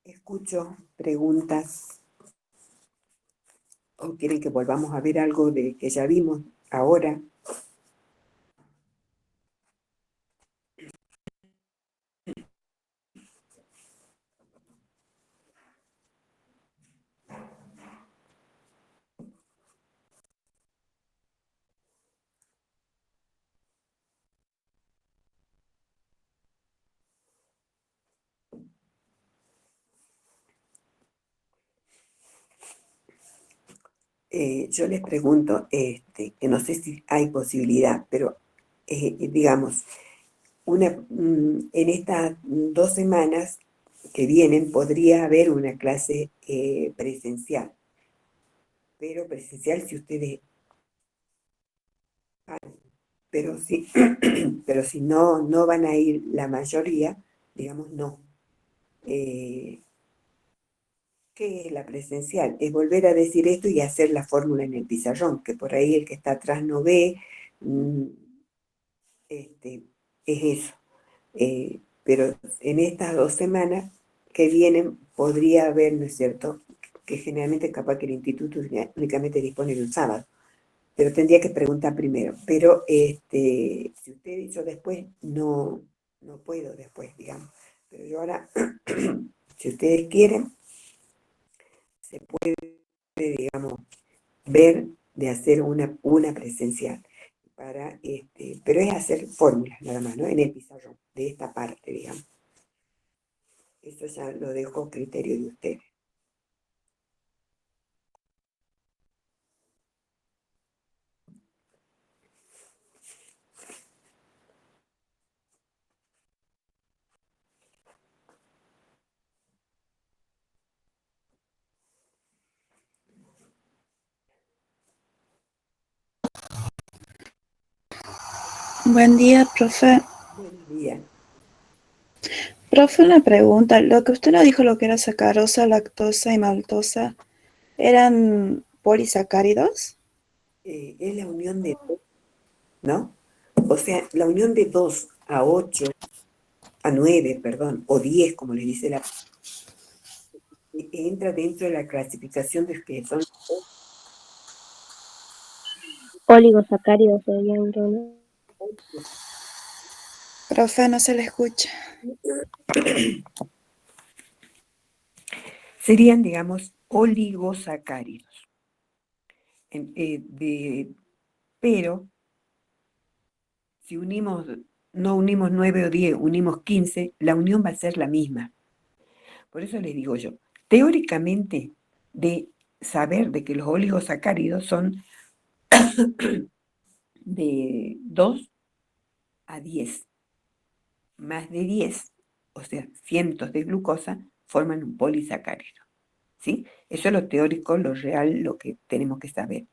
escucho preguntas, o quieren que volvamos a ver algo de que ya vimos ahora. Yo les pregunto, que no sé si hay posibilidad, pero digamos, en estas 2 semanas que vienen podría haber una clase presencial, pero presencial si ustedes, pero si, pero si no van a ir la mayoría, digamos, no. ¿Qué es la presencial? Es volver a decir esto y hacer la fórmula en el pizarrón, que por ahí el que está atrás no ve. Es eso. Pero en estas 2 semanas que vienen podría haber, ¿no es cierto?, que generalmente capaz que el instituto únicamente dispone de un sábado, pero tendría que preguntar primero. Pero si usted hizo después, no puedo después, digamos. Pero yo ahora, si ustedes quieren, se puede, digamos, ver de hacer una presencial. Pero es hacer fórmulas nada más, ¿no?, en el pizarrón, de esta parte, digamos. Eso ya lo dejo a criterio de ustedes. Buen día, profe. Buenos días. Profe, una pregunta. Lo que usted nos dijo, lo que era sacarosa, lactosa y maltosa, ¿eran polisacáridos? Es la unión de 2, ¿no? O sea, la unión de 2 a 8, a 9, perdón, o 10, como le dice entra dentro de la clasificación de que son Oligosacáridos serían, ¿no? Profe, no se le escucha. serían, digamos, oligosacáridos. Pero si no unimos 9 o 10, unimos 15, la unión va a ser la misma. Por eso les digo yo, teóricamente, de saber de que los oligosacáridos son de 2 a 10, más de 10, o sea, cientos de glucosa, forman un polisacárido, ¿sí? Eso es lo teórico, lo real, lo que tenemos que saber.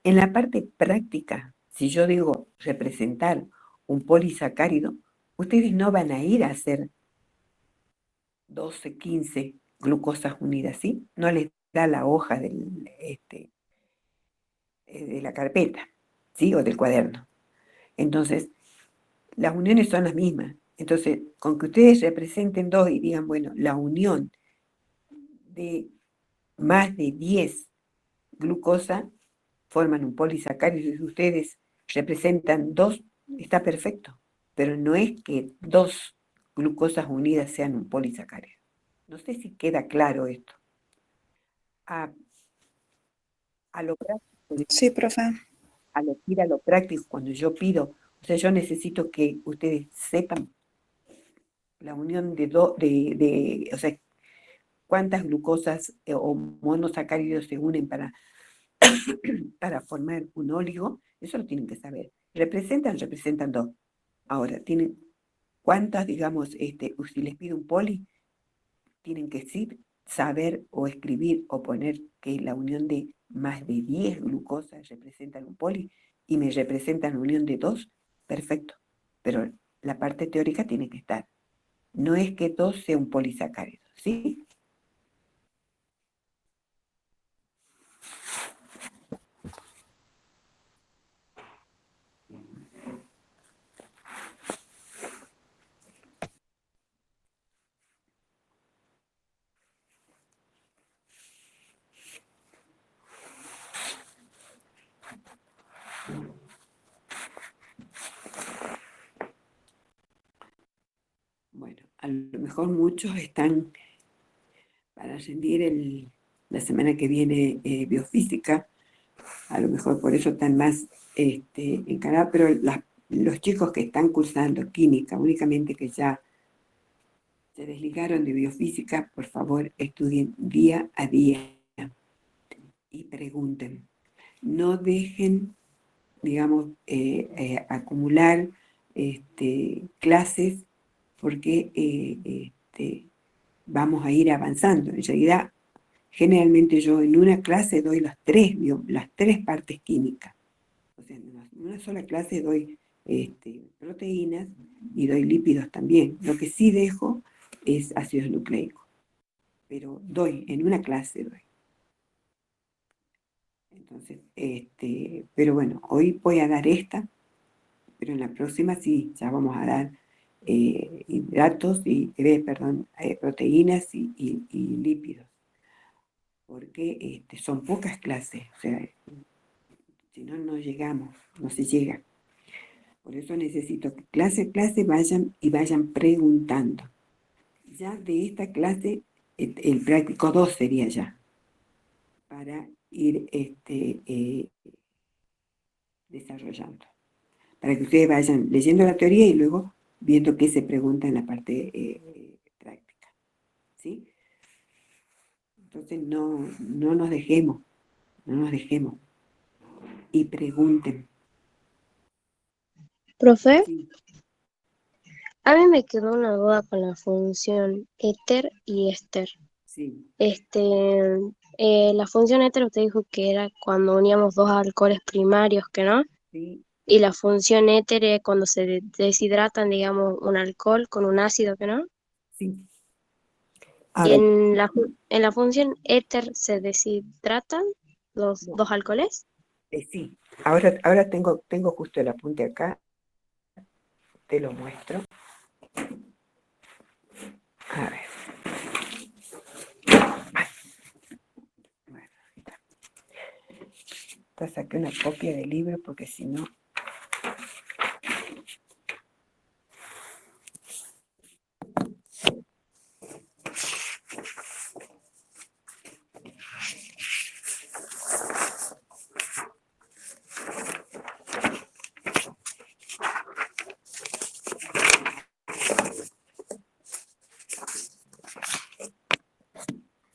En la parte práctica, si yo digo representar un polisacárido, ustedes no van a ir a hacer 12, 15 glucosas unidas, ¿sí? No les da la hoja de la carpeta, ¿sí?, o del cuaderno. Entonces, las uniones son las mismas. Entonces, con que ustedes representen 2 y digan, bueno, la unión de más de 10 glucosa forman un polisacárido. Si ustedes representan 2, está perfecto, pero no es que 2 glucosas unidas sean un polisacárido. No sé si queda claro esto. A lo práctico, Sí, profe. ir a lo práctico, cuando yo pido, o sea, yo necesito que ustedes sepan la unión o sea, cuántas glucosas o monosacáridos se unen para formar un óligo, eso lo tienen que saber. Representan 2. Ahora, tienen cuántas, digamos, si les pido un poli, tienen que saber o escribir o poner que la unión de más de 10 glucosas representan un poli y me representan la unión de 2, perfecto. Pero la parte teórica tiene que estar. No es que 2 sea un polisacárido, ¿sí? Bueno, a lo mejor muchos están para rendir la semana que viene biofísica, a lo mejor por eso están más encarados, pero los chicos que están cursando química, únicamente que ya se desligaron de biofísica, por favor estudien día a día y pregunten. No dejen, digamos, acumular clases porque vamos a ir avanzando. En realidad, generalmente yo en una clase doy las tres partes químicas. O sea, en una sola clase doy proteínas y doy lípidos también. Lo que sí dejo es ácidos nucleicos. Pero en una clase doy. Entonces, pero bueno, hoy voy a dar esta, pero en la próxima sí, ya vamos a dar hidratos proteínas y lípidos, porque son pocas clases, o sea, si no, no llegamos, no se llega. Por eso necesito que clase a clase vayan preguntando. Ya de esta clase, el práctico 2 sería ya, para ir desarrollando. Para que ustedes vayan leyendo la teoría y luego viendo qué se pregunta en la parte práctica. ¿Sí? Entonces no nos dejemos y pregunten. Profe, Sí, a mí me quedó una duda con la función éter y éster. sí, La función éter usted dijo que era cuando uníamos dos alcoholes primarios, ¿que no? sí, Y la función éter es cuando se deshidratan, digamos, un alcohol con un ácido, ¿que no? sí. Ahora, En la función éter se deshidratan los no, dos alcoholes. sí. Ahora tengo justo el apunte acá, te lo muestro. A ver. Ay, bueno, te saqué una copia del libro porque si no.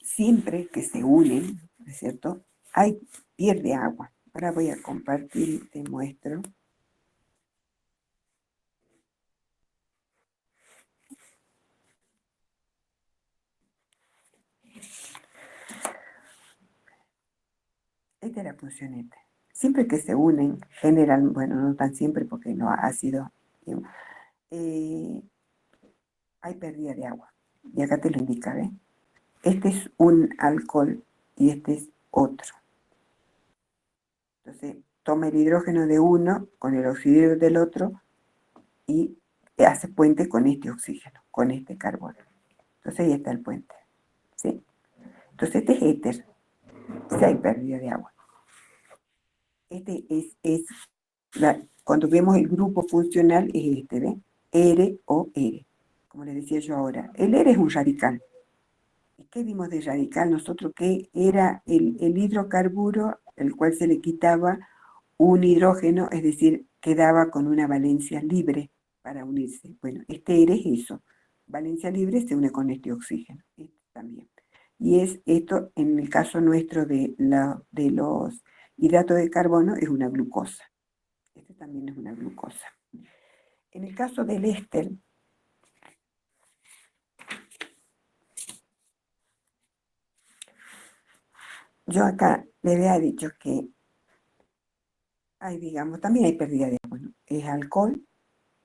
Siempre que se unen, ¿no es cierto? Pierde agua. Ahora voy a compartir y te muestro. Esta es la función éter. Siempre que se unen, bueno, no tan siempre porque no ha sido, hay pérdida de agua. Y acá te lo indica, ¿ves? Este es un alcohol y este es otro. Entonces, toma el hidrógeno de uno con el oxígeno del otro y hace puente con este oxígeno, con este carbono. Entonces ahí está el puente. ¿Sí? Entonces este es éter. sí hay pérdida de agua. Este cuando vemos el grupo funcional es este, ¿ves? ERE o ERE, como les decía yo ahora. El ERE es un radical. ¿Y qué vimos de radical nosotros? Que era el hidrocarburo, el cual se le quitaba un hidrógeno, es decir, quedaba con una valencia libre para unirse. Bueno, este ERE es eso. Valencia libre se une con este oxígeno. Este también. Y es esto, en el caso nuestro de los hidratos de carbono, es una glucosa. Este también es una glucosa. En el caso del éster, yo acá le había dicho que hay, digamos, también hay pérdida de agua, ¿no? Es alcohol,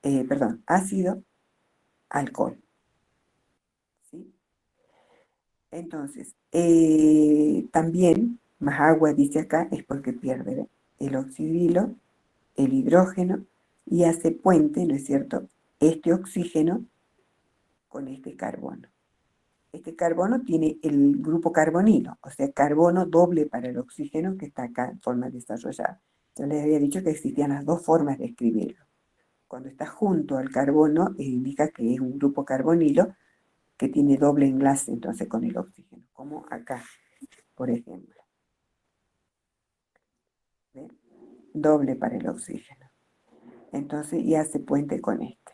perdón, ácido, alcohol. ¿Sí? Entonces, también, más agua dice acá, es porque pierde, ¿ve? El oxidrilo, el hidrógeno, y hace puente, ¿no es cierto?, este oxígeno con este carbono. Este carbono tiene el grupo carbonilo, o sea, carbono doble para el oxígeno que está acá en forma desarrollada. Yo les había dicho que existían las dos formas de escribirlo. Cuando está junto al carbono, indica que es un grupo carbonilo que tiene doble enlace entonces con el oxígeno, como acá, por ejemplo. ¿Ven? Doble para el oxígeno. Entonces, y hace puente con este.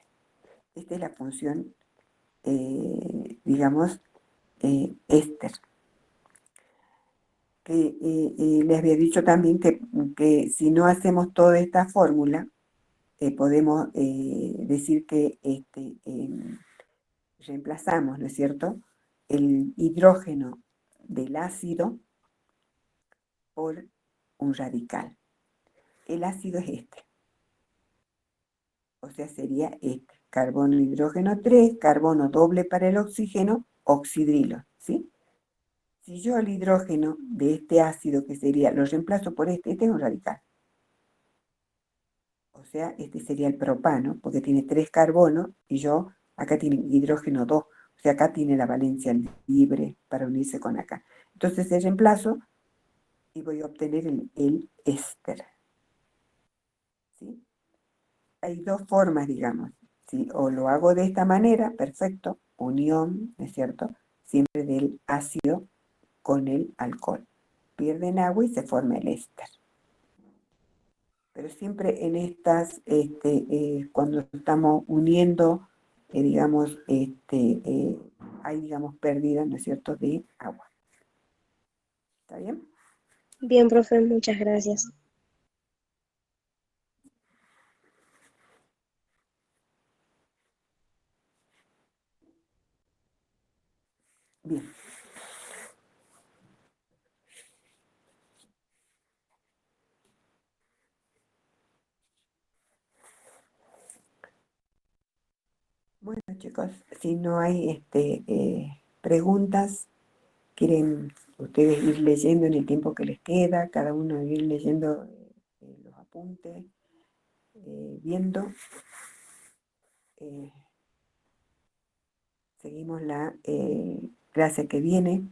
Esta es la función, digamos, éster. Que les había dicho también que si no hacemos toda esta fórmula, podemos decir que reemplazamos, ¿no es cierto?, el hidrógeno del ácido por un radical. El ácido es este, o sea, sería este, carbono, hidrógeno 3, carbono doble para el oxígeno, oxidrilo, ¿sí? Si yo el hidrógeno de este ácido, que sería, lo reemplazo por este es un radical. O sea, este sería el propano, porque tiene 3 carbonos, y yo, acá tiene hidrógeno 2, o sea, acá tiene la valencia libre para unirse con acá. Entonces el reemplazo, y voy a obtener el éster. ¿Sí? Hay dos formas, digamos. ¿Sí? O lo hago de esta manera, perfecto, unión, ¿no es cierto?, siempre del ácido con el alcohol. Pierden agua y se forma el éster. Pero siempre en estas, cuando estamos uniendo, digamos, hay, digamos, pérdida, ¿no es cierto?, de agua. ¿Está bien? Bien, profe, muchas gracias. Bien. Bueno, chicos, si no hay preguntas, quieren ustedes ir leyendo en el tiempo que les queda, cada uno ir leyendo los apuntes, viendo. Seguimos la clase que viene.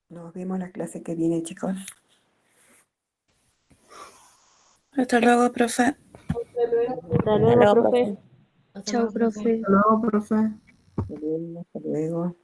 Nos vemos la clase que viene, chicos. Hasta luego, profe. Hasta luego, profe. Chao, profe. Hasta luego, profe. Hasta luego.